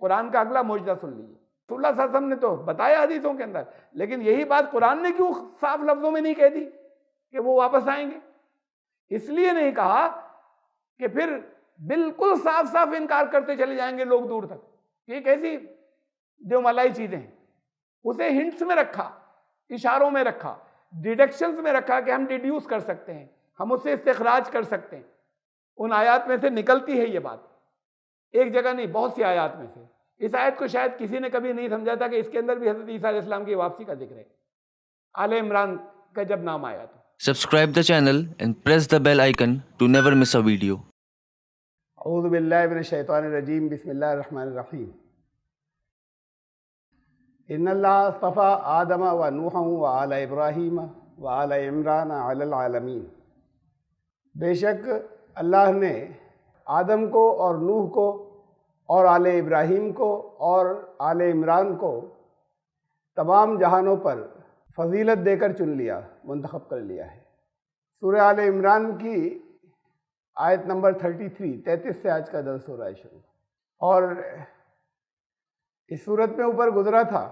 قرآن کا اگلا معجزہ سن لیجیے. رسول اللہ صلی اللہ علیہ وسلم نے تو بتایا حدیثوں کے اندر، لیکن یہی بات قرآن نے کیوں صاف لفظوں میں نہیں کہہ دی کہ وہ واپس آئیں گے؟ اس لیے نہیں کہا کہ پھر بالکل صاف صاف انکار کرتے چلے جائیں گے لوگ دور تک. یہ کیسی دیو ملائی چیزیں ہیں. اسے ہنٹس میں رکھا، اشاروں میں رکھا، ڈیڈکشنز میں رکھا کہ ہم ڈیڈیوس کر سکتے ہیں، ہم اسے استخراج کر سکتے ہیں. ان آیات میں سے نکلتی ہے یہ بات، ایک جگہ نہیں، بہت سی آیات میں سے. اس آیت کو شاید کسی نے کبھی نہیں سمجھا تھا کہ اس کے اندر بھی حضرت عیسیٰ علیہ السلام کی واپسی کا ذکر ہے. آل عمران کا جب نام آیا تو Subscribe the channel and press the bell icon to never miss a video. اعوذ باللہ من الشیطان الرجیم، بسم اللہ الرحمن الرحیم. ان اللہ اصطفیٰ آدم و نوحا و آل ابراہیم و آل عمران علی العالمین. بے شک اللہ نے آدم کو اور نوح کو اور آل ابراہیم کو اور آل عمران کو تمام جہانوں پر فضیلت دے کر چن لیا، منتخب کر لیا ہے. سورہ آل عمران کی آیت نمبر 33 سے آج کا درس ہو رہا ہے شروع. اور اس صورت میں اوپر گزرا تھا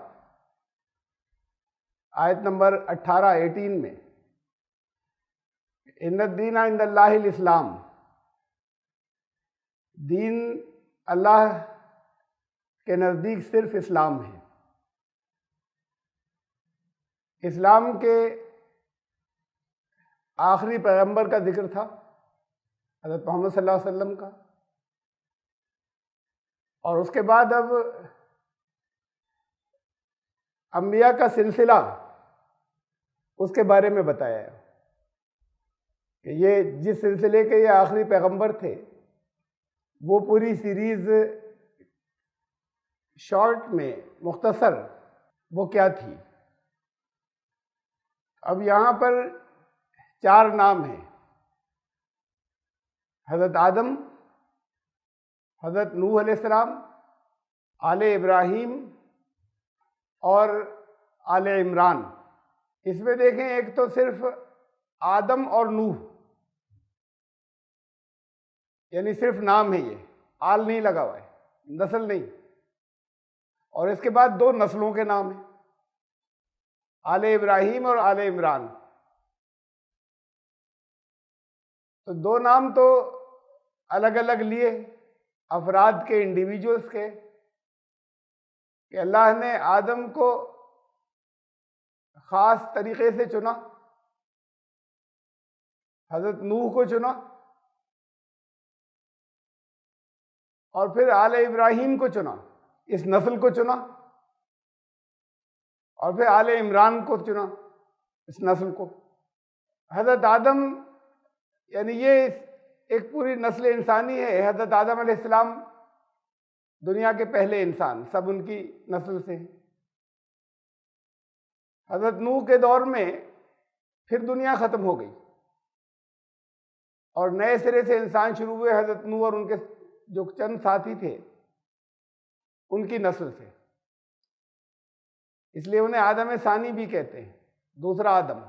آیت نمبر 18 میں، ان الدین عند اللہ الاسلام. دین اللہ کے نزدیک صرف اسلام ہے. اسلام کے آخری پیغمبر کا ذکر تھا، حضرت محمد صلی اللہ علیہ وسلم کا، اور اس کے بعد اب انبیاء کا سلسلہ اس کے بارے میں بتایا ہے کہ یہ جس سلسلے کے یہ آخری پیغمبر تھے وہ پوری سیریز شارٹ میں مختصر وہ کیا تھی. اب یہاں پر 4 نام ہیں: حضرت آدم، حضرت نوح علیہ السلام، آل ابراہیم اور آل عمران. اس میں دیکھیں ایک تو صرف آدم اور نوح، یعنی صرف نام ہے، یہ آل نہیں لگا ہوا ہے، نسل نہیں. اور اس کے بعد 2 نسلوں کے نام ہیں، آل ابراہیم اور آل عمران. تو 2 نام تو الگ الگ لیے افراد کے، انڈیویجولز کے، کہ اللہ نے آدم کو خاص طریقے سے چنا، حضرت نوح کو چنا، اور پھر آل ابراہیم کو چنا، اس نسل کو چنا، اور پھر آل عمران کو چنا، اس نسل کو. حضرت آدم یعنی یہ ایک پوری نسل انسانی ہے. حضرت آدم علیہ السلام دنیا کے پہلے انسان، سب ان کی نسل سے ہیں. حضرت نوح کے دور میں پھر دنیا ختم ہو گئی اور نئے سرے سے انسان شروع ہوئے، حضرت نوح اور ان کے جو چند ساتھی تھے ان کی نسل سے. اس لیے انہیں آدم ثانی بھی کہتے ہیں، دوسرا آدم.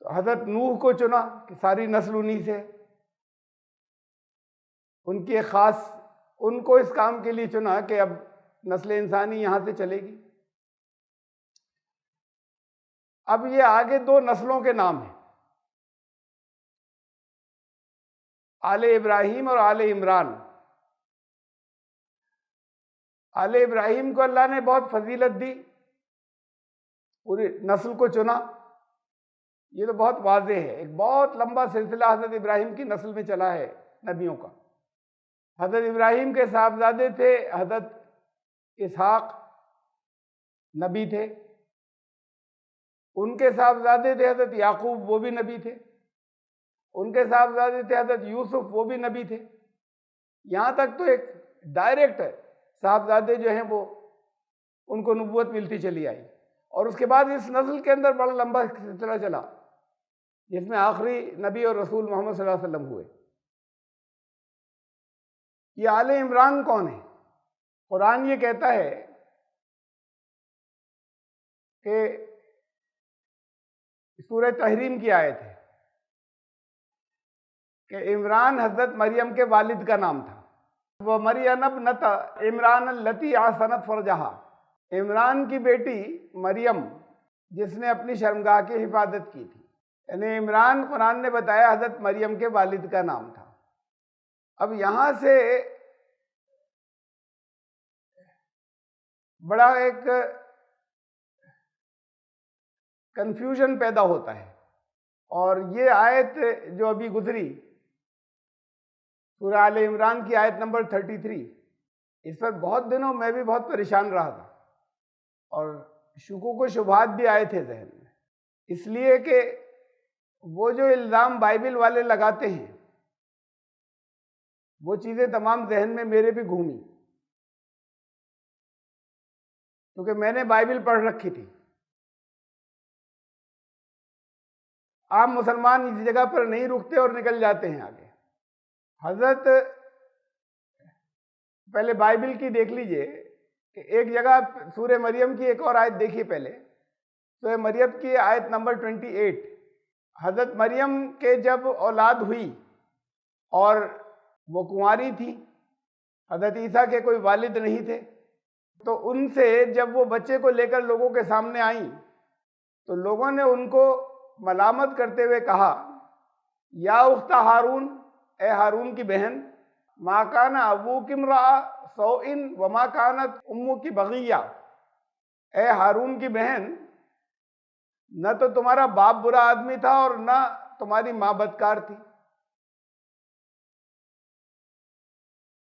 تو حضرت نوح کو چنا کہ ساری نسل انہی سے، ان کی ایک خاص، ان کو اس کام کے لیے چنا کہ اب نسل انسانی یہاں سے چلے گی. اب یہ آگے 2 نسلوں کے نام ہیں، آل ابراہیم اور آل عمران. آل ابراہیم کو اللہ نے بہت فضیلت دی، پوری نسل کو چنا. یہ تو بہت واضح ہے، ایک بہت لمبا سلسلہ حضرت ابراہیم کی نسل میں چلا ہے نبیوں کا. حضرت ابراہیم کے صاحبزادے تھے حضرت اسحاق، نبی تھے. ان کے صاحبزادے تھے حضرت یعقوب، وہ بھی نبی تھے. ان کے صاحبزادے تھے حضرت یوسف، وہ بھی نبی تھے. یہاں تک تو ایک ڈائریکٹ صاحبزادے جو ہیں وہ ان کو نبوت ملتی چلی آئی. اور اس کے بعد اس نسل کے اندر بڑا لمبا سلسلہ چلا جس میں آخری نبی اور رسول محمد صلی اللہ علیہ وسلم ہوئے. یہ آل عمران کون ہے؟ قرآن یہ کہتا ہے کہ سورہ تحریم کی آیت ہے کہ عمران حضرت مریم کے والد کا نام تھا. وہ مریم ابنت عمران التی احسنت فرجہا، عمران کی بیٹی مریم جس نے اپنی شرمگاہ کی حفاظت کی تھی. یعنی عمران قرآن نے بتایا حضرت مریم کے والد کا نام تھا. اب یہاں سے بڑا ایک کنفیوژن پیدا ہوتا ہے، اور یہ آیت جو ابھی گزری سورہ آل عمران کی آیت نمبر 33، اس پر بہت دنوں میں بھی بہت پریشان رہا تھا، اور شکوک و شبہات بھی آئے تھے ذہن میں، اس لیے کہ وہ جو الزام بائبل والے لگاتے ہیں وہ چیزیں تمام ذہن میں میرے بھی گھومی، کیونکہ میں نے بائبل پڑھ رکھی تھی. عام مسلمان اس جگہ پر نہیں رکتے اور نکل جاتے ہیں آگے. حضرت پہلے بائبل کی دیکھ لیجئے کہ ایک جگہ سورہ مریم کی ایک اور آیت دیکھیے. پہلے سورہ مریم کی آیت نمبر 28، حضرت مریم کے جب اولاد ہوئی اور وہ کنواری تھی، حضرت عیسیٰ کے کوئی والد نہیں تھے، تو ان سے جب وہ بچے کو لے کر لوگوں کے سامنے آئیں تو لوگوں نے ان کو ملامت کرتے ہوئے کہا، یا اخت ہارون، اے ہارون کی بہن، ما کان ابوک امرأ سوء وما کانت امک بغیہ، اے ہارون کی بہن، نہ تو تمہارا باپ برا آدمی تھا اور نہ تمہاری ماں بدکار تھی.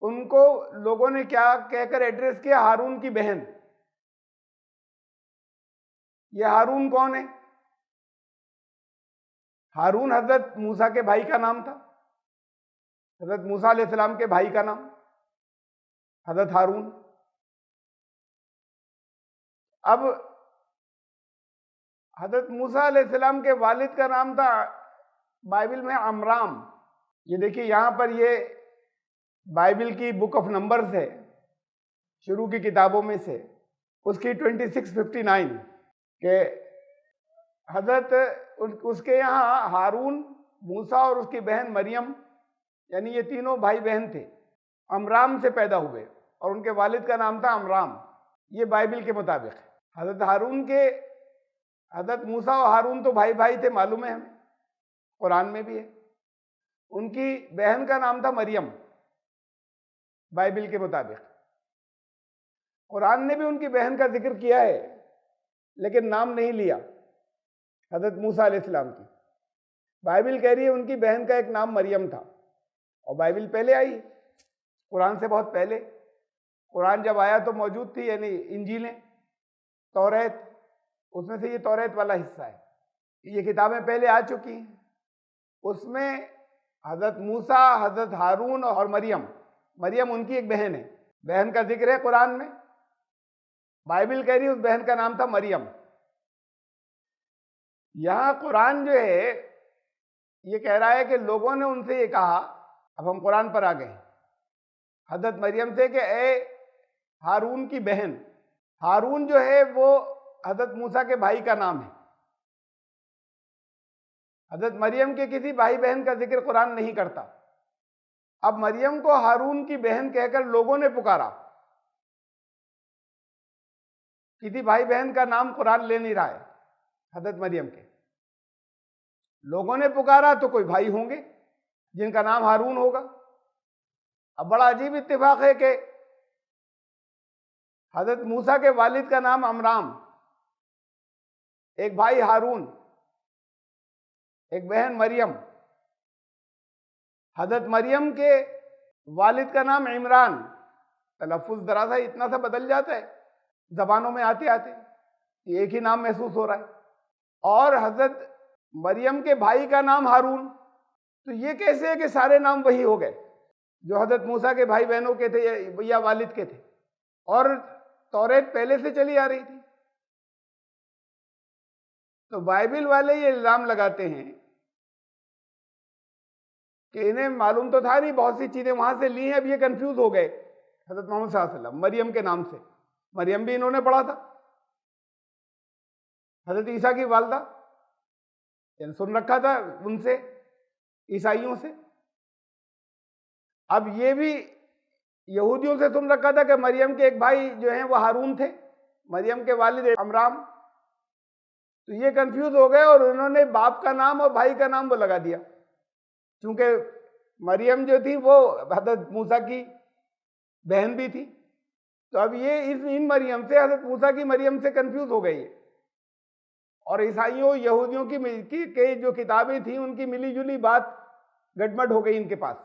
ان کو لوگوں نے کیا کہہ کر ایڈریس کیا؟ ہارون کی بہن. یہ ہارون کون ہے؟ ہارون حضرت موسیٰ کے بھائی کا نام تھا، حضرت موسیٰ علیہ السلام کے بھائی کا نام حضرت ہارون. اب حضرت موسیٰ علیہ السلام کے والد کا نام تھا بائبل میں عمرام. یہ دیکھیے یہاں پر یہ بائبل کی بک آف نمبرز ہے، شروع کی کتابوں میں سے، اس کی 2659، کہ حضرت اس کے یہاں ہارون، موسیٰ اور اس کی بہن مریم، یعنی یہ تینوں بھائی بہن تھے، عمرام سے پیدا ہوئے اور ان کے والد کا نام تھا عمرام. یہ بائبل کے مطابق ہے. حضرت ہارون کے، حضرت موسیٰ اور ہارون تو بھائی بھائی تھے، معلوم ہے ہمیں، قرآن میں بھی ہے. ان کی بہن کا نام تھا مریم بائبل کے مطابق. قرآن نے بھی ان کی بہن کا ذکر کیا ہے لیکن نام نہیں لیا حضرت موسیٰ علیہ السلام کی. بائبل کہہ رہی ہے ان کی بہن کا ایک نام مریم تھا، اور بائبل پہلے آئی قرآن سے، بہت پہلے. قرآن جب آیا تو موجود تھی، یعنی انجیلیں، توریت، اس میں سے یہ توریت والا حصہ ہے. یہ کتابیں پہلے آ چکی ہیں. اس میں حضرت موسیٰ، حضرت ہارون اور مریم ان کی ایک بہن ہے، بہن کا ذکر ہے قرآن میں. بائبل کہہ رہی ہے اس بہن کا نام تھا مریم. یہاں قرآن جو ہے یہ کہہ رہا ہے کہ لوگوں نے ان سے یہ کہا، اب ہم قرآن پر آ گئے، حضرت مریم سے، کہ اے ہارون کی بہن. ہارون جو ہے وہ حضرت موسیٰ کے بھائی کا نام ہے. حضرت مریم کے کسی بھائی بہن کا ذکر قرآن نہیں کرتا. اب مریم کو ہارون کی بہن کہہ کر لوگوں نے پکارا. کسی بھائی بہن کا نام قرآن لے نہیں رہا ہے حضرت مریم کے. لوگوں نے پکارا تو کوئی بھائی ہوں گے جن کا نام ہارون ہوگا. اب بڑا عجیب اتفاق ہے کہ حضرت موسیٰ کے والد کا نام عمرام، ایک بھائی ہارون، ایک بہن مریم. حضرت مریم کے والد کا نام عمران. تلفظ ذرا سا اتنا سا بدل جاتا ہے زبانوں میں آتے آتے، ایک ہی نام محسوس ہو رہا ہے. اور حضرت مریم کے بھائی کا نام ہارون. تو یہ کیسے ہے کہ سارے نام وہی ہو گئے جو حضرت موسیٰ کے بھائی بہنوں کے تھے یا والد کے تھے، اور توریت پہلے سے چلی آ رہی تھی. تو بائبل والے یہ الزام لگاتے ہیں کہ انہیں معلوم تو تھا نہیں، بہت سی چیزیں وہاں سے لی ہیں، اب یہ کنفیوز ہو گئے حضرت محمد صلی اللہ علیہ وسلم مریم کے نام سے. مریم بھی انہوں نے پڑھا تھا، حضرت عیسیٰ کی والدہ، یعنی سن رکھا تھا ان سے، عیسائیوں سے. اب یہ بھی یہودیوں سے سن رکھا تھا کہ مریم کے ایک بھائی جو ہیں وہ ہارون تھے، مریم کے والد عمرام، تو یہ کنفیوز ہو گئے اور انہوں نے باپ کا نام اور بھائی کا نام وہ لگا دیا، چونکہ مریم جو تھی وہ حضرت موسیٰ کی بہن بھی تھی، تو اب یہ ان مریم سے، حضرت موسیٰ کی مریم سے کنفیوز ہو گئی ہے، اور عیسائیوں یہودیوں کی جو کتابیں تھیں ان کی ملی جلی بات گڑبڑ ہو گئی ان کے پاس،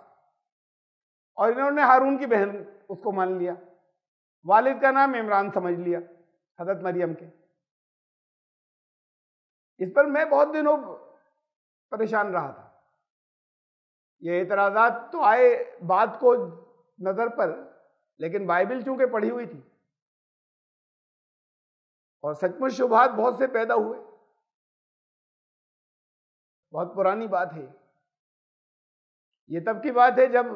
اور انہوں نے ہارون کی بہن اس کو مان لیا، والد کا نام عمران سمجھ لیا حضرت مریم کے۔ اس پر میں بہت دنوں پریشان رہا تھا، یہ اعتراضات تو آئے بات کو نظر پر، لیکن بائبل چونکہ پڑھی ہوئی تھی اور سچ مچ شبہات بہت سے پیدا ہوئے، بہت پرانی بات ہے یہ، تب کی بات ہے جب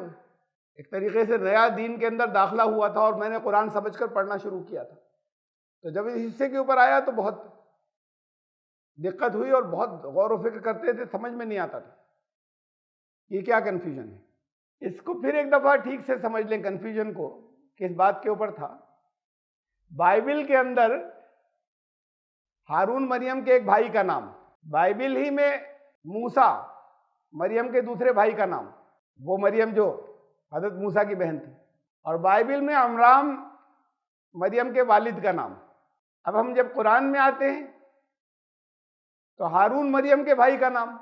ایک طریقے سے نیا دین کے اندر داخلہ ہوا تھا اور میں نے قرآن سمجھ کر پڑھنا شروع کیا تھا، تو جب اس حصے کے اوپر آیا تو بہت دقت ہوئی اور بہت غور و فکر کرتے تھے، سمجھ میں نہیں آتا تھا یہ کیا کنفیوژن ہے۔ اس کو پھر ایک دفعہ ٹھیک سے سمجھ لیں کنفیوژن کو، کہ اس بات کے اوپر تھا، بائبل کے اندر ہارون مریم کے ایک بھائی کا نام، بائبل ہی میں موسیٰ مریم کے دوسرے بھائی کا نام، وہ مریم جو حضرت موسیٰ کی بہن تھی، اور بائبل میں عمرام مریم کے والد کا نام۔ اب ہم جب قرآن میں آتے ہیں تو ہارون مریم کے بھائی کا نام،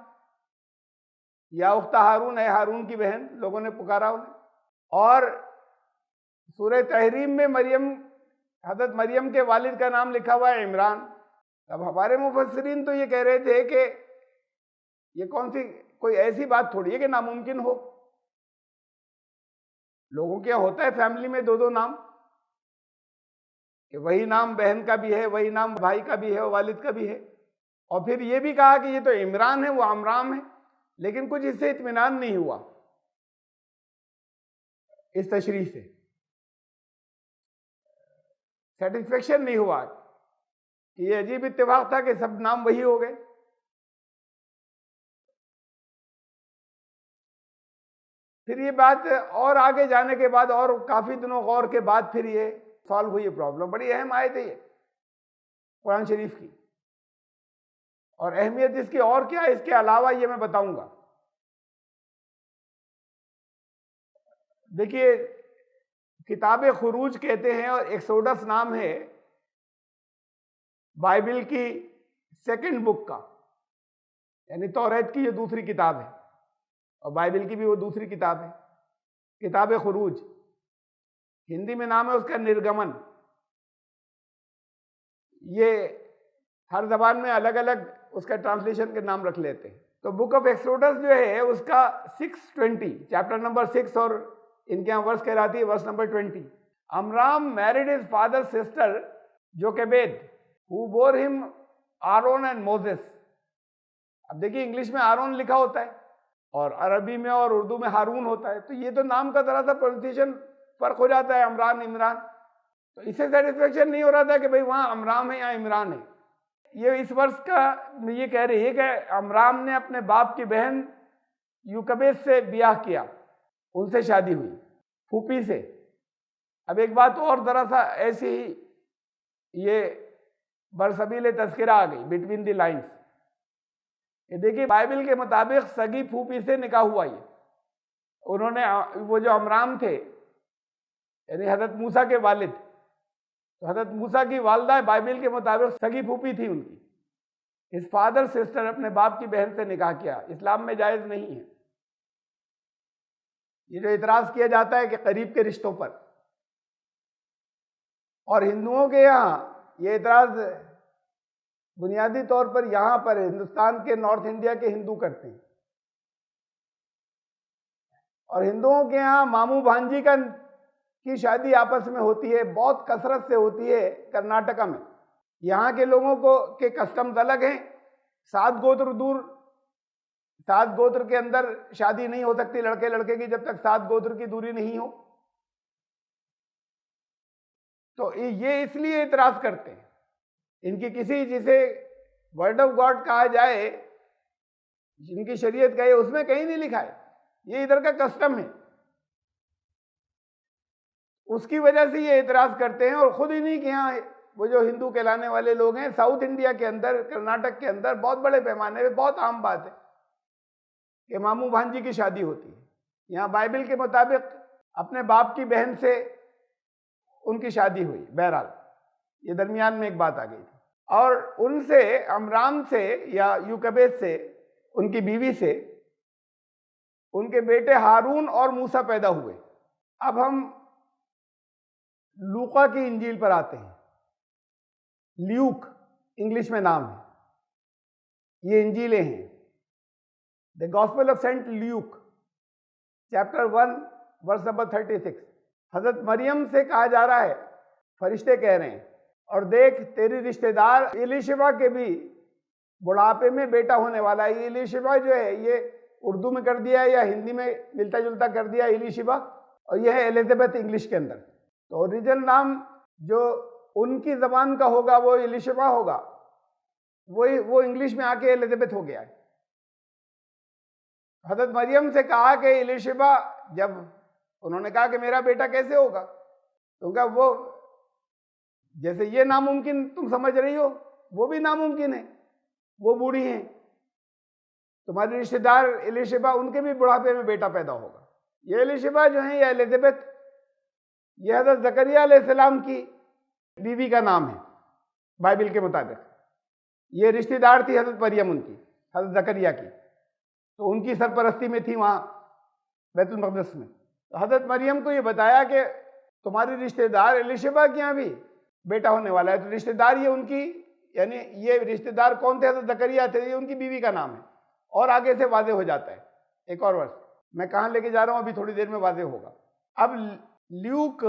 یا اختہ ہارون، اے ہارون کی بہن لوگوں نے پکارا انہیں، اور سورہ تحریم میں حضرت مریم کے والد کا نام لکھا ہوا ہے عمران۔ اب ہمارے مفسرین تو یہ کہہ رہے تھے کہ یہ کوئی ایسی بات تھوڑی ہے کہ ناممکن ہو، لوگوں کیا ہوتا ہے فیملی میں دو دو نام، کہ وہی نام بہن کا بھی ہے، وہی نام بھائی کا بھی ہے، والد کا بھی ہے، اور پھر یہ بھی کہا کہ یہ تو عمران ہے وہ عمرام ہے، لیکن کچھ اس سے اطمینان نہیں ہوا اس تشریح سے، سیٹسفیکشن نہیں ہوا کہ یہ عجیب اتفاق تھا کہ سب نام وہی ہو گئے۔ پھر یہ بات اور آگے جانے کے بعد اور کافی دنوں غور کے بعد پھر یہ سالو ہوئی پرابلم، بڑی اہم آیت ہے یہ قرآن شریف کی، اور اہمیت اس کی اور کیا ہے اس کے علاوہ یہ میں بتاؤں گا۔ دیکھیے کتاب خروج کہتے ہیں، اور ایکسوڈس نام ہے بائبل کی سیکنڈ بک کا، یعنی توریت کی یہ دوسری کتاب ہے، اور بائبل کی بھی وہ دوسری کتاب ہے، کتاب خروج، ہندی میں نام ہے اس کا نرگمن۔ یہ ہر زبان میں الگ الگ اس کا ٹرانسلیشن کے نام رکھ لیتے ہیں۔ تو بک آف ایکسوڈس جو ہے اس کا 620 چیپٹر نمبر 6، اور ان کے یہاں ورس کہلاتی ہے verse number 20۔ Amram married his father's sister Jochebed who bore him Aaron and Moses. اب دیکھیے انگلش میں آرون لکھا ہوتا ہے اور عربی میں اور اردو میں ہارون ہوتا ہے، تو یہ تو نام کا ذرا سا پروننسیشن فرق ہو جاتا ہے، عمران عمران، تو اس سے سیٹسفیکشن نہیں ہو رہا تھا کہ بھئی وہاں عمران ہے یا عمران ہے۔ یہ اس ورس کا یہ کہہ رہی ہے کہ عمران نے اپنے باپ کی بہن یوکبید سے بیاہ کیا، ان سے شادی ہوئی، پھوپھی سے۔ اب ایک بات اور ذرا سا ایسی ہی یہ برسبیل تذکرہ آ گئی بٹوین دی لائنز، یہ دیکھیے بائبل کے مطابق سگی پھوپھی سے نکاح ہوا، یہ انہوں نے وہ جو عمران تھے یعنی حضرت موسیٰ کے والد، تو حضرت موسیٰ کی والدہ بائبل کے مطابق سگی پھوپھی تھی ان کی، اس فادر سسٹر اپنے باپ کی بہن سے نکاح کیا، اسلام میں جائز نہیں ہے۔ یہ جو اعتراض کیا جاتا ہے کہ قریب کے رشتوں پر، اور ہندوؤں کے یہاں یہ اعتراض بنیادی طور پر یہاں پر ہندوستان کے نارتھ انڈیا کے ہندو کرتے ہیں، اور ہندوؤں کے یہاں ماموں بھانجی کی شادی آپس میں ہوتی ہے، بہت کثرت سے ہوتی ہے کرناٹکا میں۔ یہاں کے لوگوں کے کسٹمز الگ ہیں، 7 گوتر دور، 7 گوتر کے اندر شادی نہیں ہو سکتی لڑکے لڑکے کی جب تک 7 گوتر کی دوری نہیں ہو، تو یہ اس لیے اعتراض کرتے ہیں۔ ان کی کسی جسے ورڈ آف گاڈ کہا جائے، جن کی شریعت کہے، اس میں کہیں نہیں لکھا ہے، یہ ادھر کا کسٹم ہے۔ اس کی وجہ سے یہ اعتراض کرتے ہیں، اور خود انہی کے یہاں وہ جو ہندو کہلانے والے لوگ ہیں ساؤتھ انڈیا کے اندر، کرناٹک کے اندر بہت بڑے پیمانے پہ بہت عام بات ہے کہ ماموں بھانجی کی شادی ہوتی ہے۔ یہاں بائبل کے مطابق اپنے باپ کی بہن سے ان کی شادی ہوئی، بہرحال یہ درمیان میں ایک بات آ گئی تھی، اور ان سے عمران سے یا یوکبید سے ان کی بیوی سے ان کے بیٹے ہارون اور موسیٰ پیدا ہوئے۔ اب ہم لوقا کی انجیل پر آتے ہیں۔ لیوک انگلش میں نام ہے، یہ انجیلیں ہیں۔ The Gospel of Saint Luke chapter 1 verse number 36۔ حضرت مریم سے کہا جا رہا ہے، فرشتے کہہ رہے ہیں، اور دیکھ تیری رشتہ دار ایلیشبا کے بھی بڑھاپے میں بیٹا ہونے والا ہے۔ ایلیشبا جو ہے یہ اردو میں کر دیا ہے یا ہندی میں ملتا جلتا کر دیا ایلیشبا، اور یہ ہے ایلیزابتھ انگلش کے اندر۔ تو اوریجنل نام جو ان کی زبان کا ہوگا وہ ایلیشبا ہوگا، وہ انگلش میں آ کے ایلیزابتھ ہو گیا ہے۔ حضرت مریم سے کہا کہ ایلیشبا، جب انہوں نے کہا کہ میرا بیٹا کیسے ہوگا، تو کہا وہ جیسے یہ ناممکن تم سمجھ رہی ہو وہ بھی ناممکن ہے، وہ بوڑھی ہیں، تمہاری رشتہ دار ایلیشبا ان کے بھی بڑھاپے میں بیٹا پیدا ہوگا۔ یہ ایلیشبا جو ہیں یا ایلیزابتھ، یہ حضرت زکریا علیہ السلام کی بیوی کا نام ہے بائبل کے مطابق۔ یہ رشتہ دار تھی حضرت مریم ان کی، حضرت زکریا کی، تو ان کی سرپرستی میں تھی وہاں بیت المقدس میں۔ تو حضرت مریم کو یہ بتایا کہ تمہاری رشتہ دار ایلیشبا کے یہاں بھی بیٹا ہونے والا ہے۔ تو رشتہ دار یہ ان کی، یعنی یہ رشتہ دار کون تھے؟ حضرت زکریا تھے، یہ ان کی بیوی کا نام ہے، اور آگے سے واضح ہو جاتا ہے۔ ایک اور ورس میں کہاں لے کے جا رہا ہوں ابھی تھوڑی دیر میں واضح ہوگا۔ اب لیوک،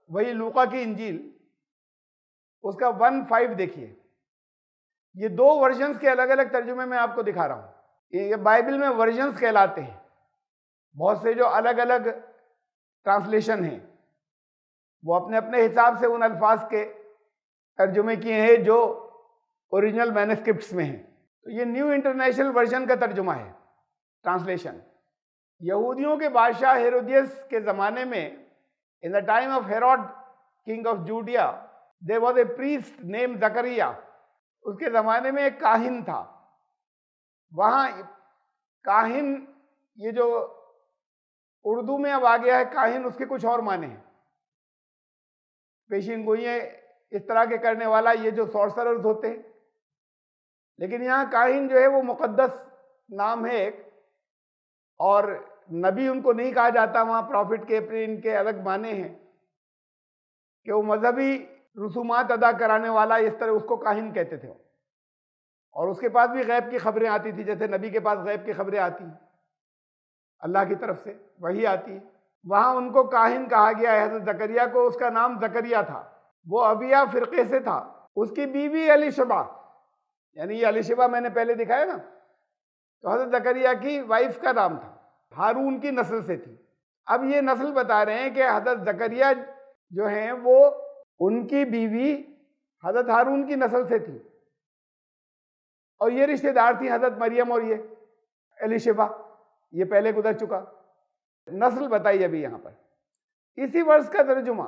وہی لوقا کی انجیل، اس کا 1:5 دیکھیے۔ یہ دو ورژنز کے الگ الگ ترجمے میں آپ کو دکھا رہا ہوں۔ یہ بائبل میں ورژنز کہلاتے ہیں، بہت سے جو الگ الگ ٹرانسلیشن ہیں وہ اپنے اپنے حساب سے ان الفاظ کے ترجمے کیے ہیں جو اوریجنل مینuscripts میں ہیں۔ تو یہ نیو انٹرنیشنل ورژن کا ترجمہ ہے، ٹرانسلیشن۔ یہودیوں کے بادشاہ ہیرودیس کے زمانے میں، in the time of Herod king of Judea, there was a priest named Zachariah۔ اس کے زمانے میں ایک کاہن تھا۔ وہاں کاہن، یہ جو اردو میں اب آ گیا ہے کاہن، اس کے کچھ اور معنی ہیں، پیشین گوئیاں اس طرح کے کرنے والا، یہ جو سورسررز ہوتے ہیں۔ لیکن یہاں کاہن جو ہے وہ مقدس نام ہے ایک، اور نبی ان کو نہیں کہا جاتا وہاں، پروفٹ کے اپنے ان کے الگ معنی ہیں کہ وہ مذہبی رسومات ادا کرانے والا، اس طرح اس کو کاہن کہتے تھے۔ اور اس کے پاس بھی غیب کی خبریں آتی تھی، جیسے نبی کے پاس غیب کی خبریں آتی ہیں، اللہ کی طرف سے وحی آتی ہے۔ وہاں ان کو کاہن کہا گیا ہے۔ حضرت زکریا کو اس کا نام زکریا تھا، وہ ابیا فرقے سے تھا۔ اس کی بیوی ایلیشبا، یعنی یہ ایلیشبا میں نے پہلے دکھایا نا، تو حضرت زکریا کی وائف کا نام تھا، ہارون کی نسل سے تھی۔ اب یہ نسل بتا رہے ہیں کہ حضرت زکریا جو ہیں وہ ان کی بیوی حضرت ہارون کی نسل سے تھی، اور یہ رشتہ دار تھی حضرت مریم اور یہ ایلیشبا، یہ پہلے گزر چکا۔ نسل بتائی ابھی یہاں پر۔ اسی ورس کا ترجمہ،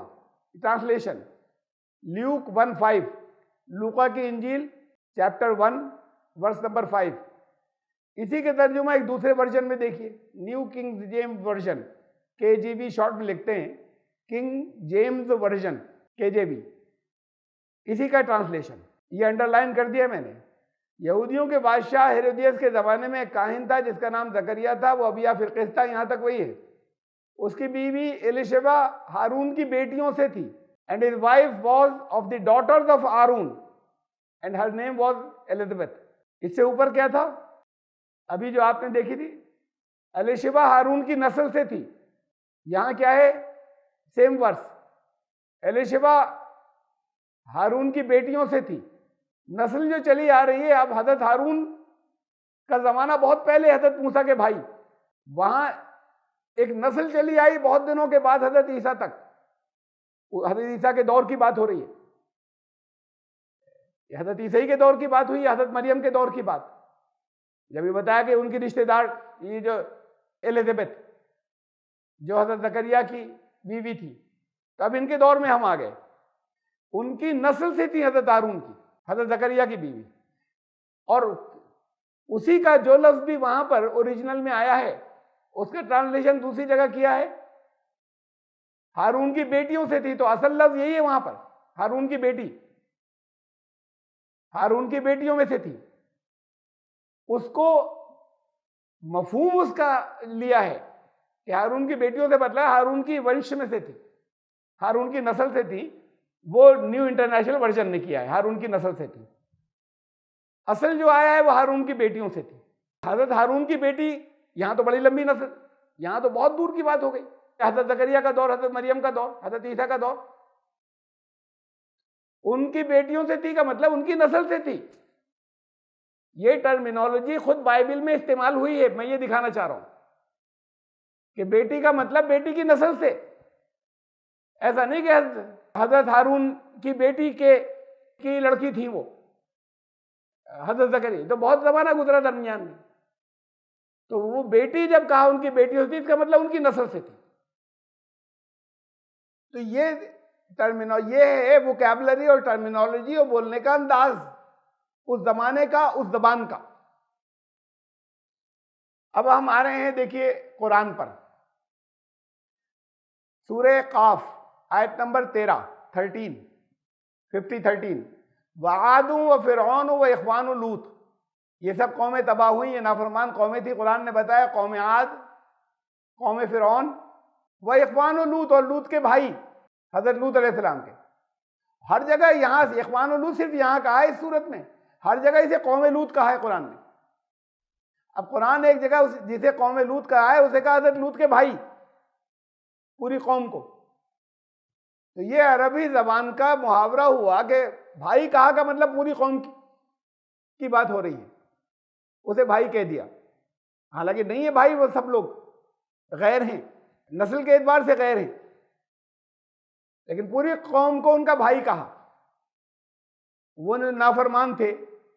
ٹرانسلیشن، لیوک 1:5، لوقا کی انجیل چیپٹر 1 ورس نمبر 5۔ اسی کے ترجمہ ایک دوسرے ورژن میں دیکھیے، new king James version, KJV short میں لکھتے ہیں، کنگ جیمز ورژن KJV، اسی کا ٹرانسلیشن۔ یہ انڈر لائن کر دیا میں نے۔ یہودیوں کے بادشاہ ہیرودیس کے زمانے میں ایک کاہن تھا جس کا نام زکریا تھا، وہ ابیا فرقے سے تھا، یہاں تک وہی ہے۔ اس کی بیوی ایلیشبا ہارون کی بیٹیوں سے تھی، and his wife was of the daughters of Aaron and her name was Elizabeth۔ اس سے اوپر کیا تھا ابھی جو آپ نے دیکھی تھی؟ ایلیشبا ہارون کی نسل سے تھی۔ یہاں کیا ہے؟ سیم ورس، ایلیشبا ہارون کی بیٹیوں سے تھی۔ نسل جو چلی آ رہی ہے، اب حضرت ہارون کا زمانہ بہت پہلے، حضرت موسیٰ کے بھائی، وہاں ایک نسل چلی آئی بہت دنوں کے بعد حضرت عیسیٰ تک، حضرت عیسیٰ کے دور کی بات ہو رہی ہے۔ حضرت عیسیٰ کے دور کی بات ہوئی، حضرت مریم کے دور کی بات، جب یہ بتایا کہ ان کی رشتہ دار یہ جو ایلیزابتھ جو حضرت زکریا کی بیوی تھی، تو اب ان کے دور میں ہم آ گئے. ان کی نسل سے تھی حضرت ہارون کی، حضرت زکریا کی بیوی، اور اسی کا جو لفظ بھی وہاں پر اوریجنل میں آیا ہے اس کا ٹرانسلیشن دوسری جگہ کیا ہے ہارون کی بیٹیوں سے تھی. تو اصل لفظ یہی ہے وہاں پر، ہارون کی بیٹی، ہارون کی بیٹیوں میں سے تھی. اس کو مفہوم اس کا لیا ہے کہ ہارون کی بیٹیوں سے مطلب ہارون کی ونش میں سے تھی، ہارون کی نسل سے تھی. وہ نیو انٹرنیشنل ورژن نے کیا ہے ہارون کی نسل سے تھی. اصل جو آیا ہے وہ ہارون کی بیٹیوں سے تھی. حضرت ہارون کی بیٹی، یہاں تو بڑی لمبی نسل، یہاں تو بہت دور کی بات ہو گئی. حضرت زکریا کا دور، حضرت مریم کا دور، حضرت عیسیٰ کا دور. ان کی بیٹیوں سے تھی کا مطلب ان کی نسل سے تھی. یہ ٹرمینالوجی خود بائبل میں استعمال ہوئی ہے. میں یہ دکھانا چاہ رہا ہوں کہ بیٹی کا مطلب بیٹی کی نسل سے. ایسا نہیں کہ حضرت ہارون کی بیٹی کی لڑکی تھی وہ حضرت زکریا، تو بہت زمانہ گزرا درمیان میں. تو وہ بیٹی جب کہا ان کی بیٹی ہوتی، اس کا مطلب ان کی نسل سے تھی. تو یہ ہے ووکیبلری اور ٹرمینالوجی اور بولنے کا انداز اس زمانے کا، اس زبان کا. اب ہم آ رہے ہیں دیکھیے قرآن پر. سورہ قاف آیت نمبر 13 50 وعاد و فرعون و اخوان لوط. یہ سب قومیں تباہ ہوئی، یہ نافرمان قومیں تھی. قرآن نے بتایا قوم عاد، قوم فرعون، و اخوان لوط، اور لوط کے بھائی حضرت لوط علیہ السلام کے. ہر جگہ یہاں اخوان لوط صرف یہاں کہا ہے اس صورت میں، ہر جگہ اسے قوم لوط کہا ہے قرآن نے. اب قرآن ایک جگہ جسے قوم لوط کہا ہے اسے کہا حضرت لوط کے بھائی، پوری قوم کو. تو یہ عربی زبان کا محاورہ ہوا کہ بھائی کہا کا مطلب پوری قوم کی بات ہو رہی ہے، اسے بھائی کہہ دیا. حالانکہ نہیں ہے بھائی، وہ سب لوگ غیر ہیں، نسل کے اعتبار سے غیر ہیں، لیکن پوری قوم کو ان کا بھائی کہا. وہ نافرمان تھے،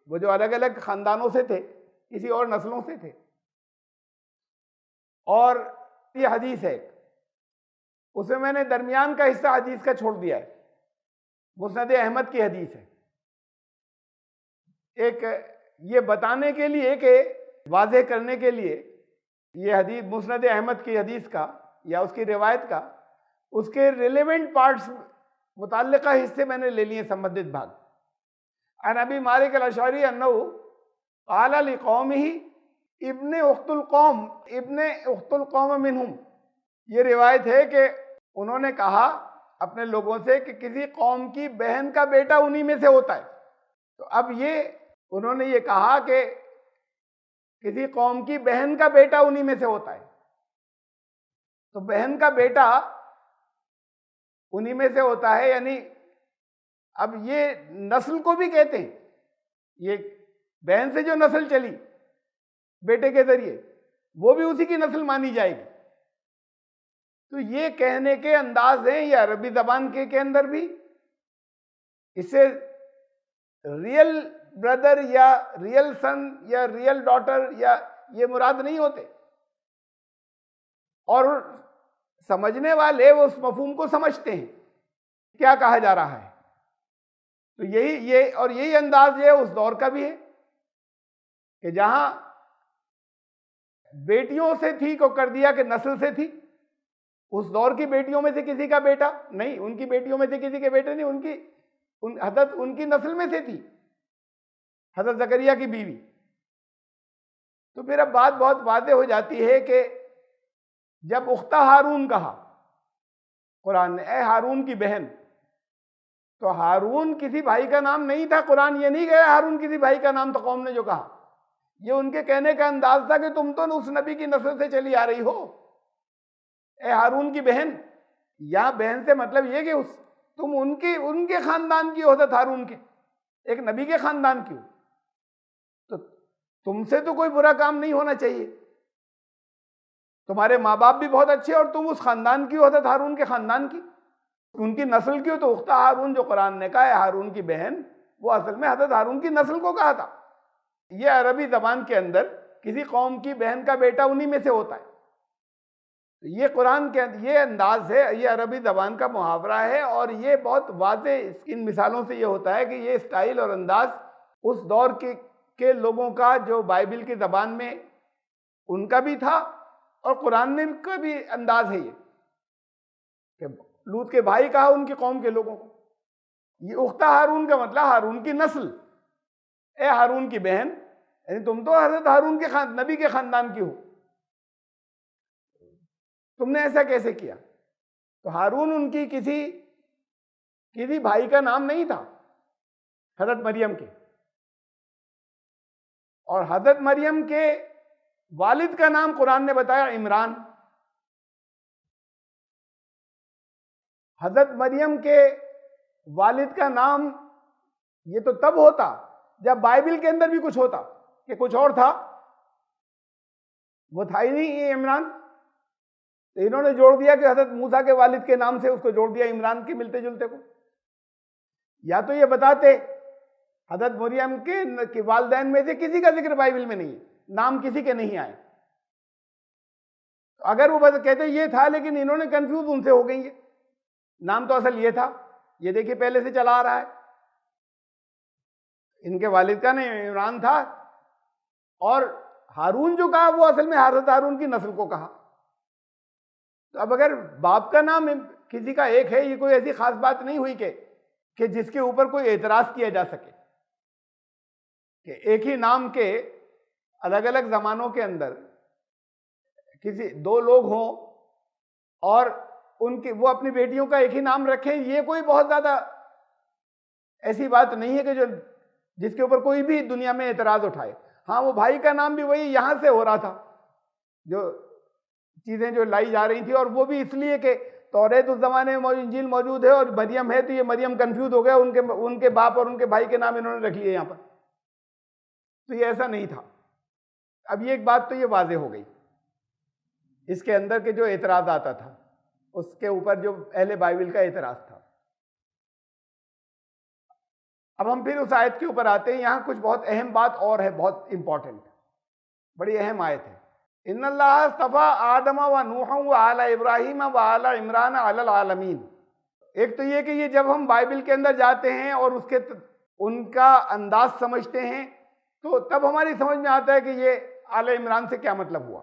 وہ جو الگ الگ خاندانوں سے تھے، کسی اور نسلوں سے تھے. اور یہ حدیث ہے، اس میں میں نے درمیان کا حصہ حدیث کا چھوڑ دیا ہے. مسند احمد کی حدیث ہے. ایک یہ بتانے کے لیے کہ واضح کرنے کے لیے یہ حدیث مسند احمد کی حدیث کا یا اس کی روایت کا اس کے ریلیونٹ پارٹس متعلقہ حصے میں نے لے لیے سمبندھت بھاگ. عن ابی مالک الاشعری انہ قال لقومہ ابن اخت القوم منہم. یہ روایت ہے کہ انہوں نے کہا اپنے لوگوں سے کہ کسی قوم کی بہن کا بیٹا انہی میں سے ہوتا ہے. تو اب انہوں نے یہ کہا کہ کسی قوم کی بہن کا بیٹا انہی میں سے ہوتا ہے. تو بہن کا بیٹا انہی میں سے ہوتا ہے، یعنی اب یہ نسل کو بھی کہتے ہیں. یہ بہن سے جو نسل چلی بیٹے کے ذریعے وہ بھی اسی کی نسل مانی جائے گی. تو یہ کہنے کے انداز ہیں یہ عربی زبان کے اندر بھی. اس سے ریئل بردر یا ریئل سن یا ریئل ڈاٹر یا یہ مراد نہیں ہوتے، اور سمجھنے والے وہ اس مفہوم کو سمجھتے ہیں کیا کہا جا رہا ہے. تو یہی انداز ہے اس دور کا بھی ہے کہ جہاں بیٹیوں سے تھی کو کر دیا کہ نسل سے تھی. اس دور کی بیٹیوں میں سے کسی کا بیٹا نہیں، ان کی بیٹیوں میں سے کسی کے بیٹے نہیں، حضرت ان کی نسل میں سے تھی حضرت زکریا کی بیوی. تو پھر اب بات بہت واضح ہو جاتی ہے کہ جب اختہ ہارون کہا قرآن نے، اے ہارون کی بہن، تو ہارون کسی بھائی کا نام نہیں تھا. قرآن یہ نہیں کہا ہارون کسی بھائی کا نام تھا. قوم نے جو کہا یہ ان کے کہنے کا انداز تھا کہ تم تو اس نبی کی نسل سے چلی آ رہی ہو، اے ہارون کی بہن. یہاں بہن سے مطلب یہ کہ تم ان کے خاندان کی ہو، حضرت ہارون کے ایک نبی کے خاندان کی ہو، تو تم سے تو کوئی برا کام نہیں ہونا چاہیے. تمہارے ماں باپ بھی بہت اچھے اور تم اس خاندان کی ہو، حضرت ہارون کے خاندان کی، ان کی نسل کی ہو. تو اختہ ہارون جو قرآن نے کہا ہے ہارون کی بہن، وہ اصل میں حضرت ہارون کی نسل کو کہا تھا. یہ عربی زبان کے اندر کسی قوم کی بہن کا بیٹا انہی میں سے ہوتا ہے. یہ قرآن کے یہ انداز ہے، یہ عربی زبان کا محاورہ ہے، اور یہ بہت واضح ان مثالوں سے یہ ہوتا ہے کہ یہ اسٹائل اور انداز اس دور کے لوگوں کا جو بائبل کی زبان میں ان کا بھی تھا، اور قرآن میں کا بھی انداز ہے یہ کہ لوط کے بھائی کہا ان کی قوم کے لوگوں کو، یہ اختہ ہارون کا مطلب ہارون کی نسل، اے ہارون کی بہن، یعنی تم تو حضرت ہارون کے نبی کے خاندان کی ہو، تم نے ایسا کیسے کیا؟ تو ہارون ان کی کسی بھائی کا نام نہیں تھا حضرت مریم کے، اور حضرت مریم کے والد کا نام قرآن نے بتایا عمران۔ حضرت مریم کے والد کا نام یہ تو تب ہوتا جب بائبل کے اندر بھی کچھ ہوتا، کہ کچھ اور تھا، وہ تھا ہی نہیں یہ عمران، تو انہوں نے جوڑ دیا کہ حضرت موسیٰ کے والد کے نام سے اس کو جوڑ دیا عمران کے ملتے جلتے کو۔ یا تو یہ بتاتے حضرت مریم کے والدین میں سے کسی کا ذکر بائبل میں نہیں ہے، نام کسی کے نہیں آئے، اگر وہ کہتے یہ تھا، لیکن انہوں نے کنفیوز ان سے ہو گئی ہے، نام تو اصل یہ تھا، یہ دیکھیے پہلے سے چلا آ رہا ہے، ان کے والد کا نام عمران تھا، اور ہارون جو کہا وہ اصل میں حضرت ہارون کی نسل کو کہا۔ تو اب اگر باپ کا نام کسی کا ایک ہے، یہ کوئی ایسی خاص بات نہیں ہوئی کہ جس کے اوپر کوئی اعتراض کیا جا سکے، کہ ایک ہی نام کے الگ الگ زمانوں کے اندر کسی دو لوگ ہوں اور وہ اپنی بیٹیوں کا ایک ہی نام رکھیں، یہ کوئی بہت زیادہ ایسی بات نہیں ہے کہ جس کے اوپر کوئی بھی دنیا میں اعتراض اٹھائے۔ ہاں، وہ بھائی کا نام بھی وہی یہاں سے ہو رہا تھا، جو چیزیں جو لائی جا رہی تھی، اور وہ بھی اس لیے کہ توریت اس زمانے میں انجیل موجود ہے اور مریم ہے، تو یہ مریم کنفیوز ہو گیا، ان کے باپ اور ان کے بھائی کے نام انہوں نے رکھ لیے یہاں پر، تو یہ ایسا نہیں تھا۔ اب یہ ایک بات تو یہ واضح ہو گئی، اس کے اندر کے جو اعتراض آتا تھا اس کے اوپر جو اہل بائبل کا اعتراض تھا۔ اب ہم پھر اس آیت کے اوپر آتے ہیں، یہاں کچھ بہت اہم بات اور ہے، بہت امپورٹنٹ، بڑی اہم آیت ہے۔ ان اللہ اصطفیٰ آدم و نوح و آل ابراہیم و آل عمران علی العالمین۔ ایک تو یہ کہ یہ جب ہم بائبل کے اندر جاتے ہیں اور ان کا انداز سمجھتے ہیں، تو تب ہماری سمجھ میں آتا ہے کہ یہ آل عمران سے کیا مطلب ہوا۔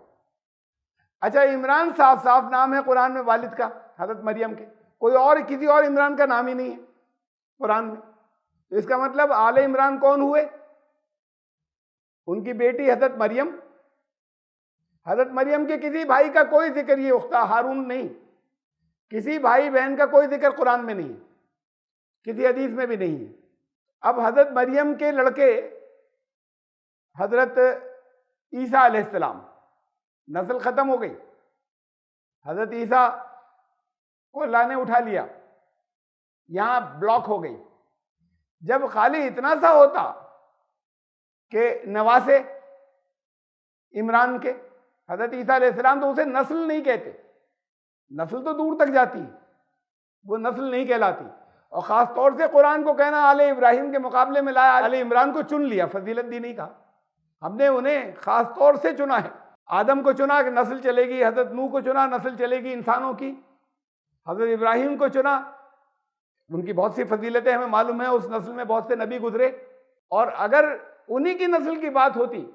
اچھا، عمران صاف صاف نام ہے قرآن میں والد کا حضرت مریم کے، کوئی اور کسی اور عمران کا نام ہی نہیں ہے قرآن میں، تو اس کا مطلب آل عمران کون ہوئے؟ ان کی بیٹی حضرت مریم۔ حضرت مریم کے کسی بھائی کا کوئی ذکر، یہ اختہ ہارون نہیں، کسی بھائی بہن کا کوئی ذکر قرآن میں نہیں ہے، کسی حدیث میں بھی نہیں ہے۔ اب حضرت مریم کے لڑکے حضرت عیسیٰ علیہ السلام، نسل ختم ہو گئی، حضرت عیسیٰ کو اللہ نے اٹھا لیا، یہاں بلاک ہو گئی۔ جب خالی اتنا سا ہوتا کہ نواسے عمران کے حضرت عیسیٰ علیہ السلام، تو اسے نسل نہیں کہتے، نسل تو دور تک جاتی ہے، وہ نسل نہیں کہلاتی۔ اور خاص طور سے قرآن کو کہنا آل ابراہیم کے مقابلے میں لایا، آل عمران کو چن لیا، فضیلت دی نہیں کہا، ہم نے انہیں خاص طور سے چنا ہے۔ آدم کو چنا کہ نسل چلے گی، حضرت نوح کو چنا نسل چلے گی انسانوں کی، حضرت ابراہیم کو چنا، ان کی بہت سی فضیلتیں ہمیں معلوم ہیں، اس نسل میں بہت سے نبی گزرے، اور اگر انہی کی نسل کی بات ہوتی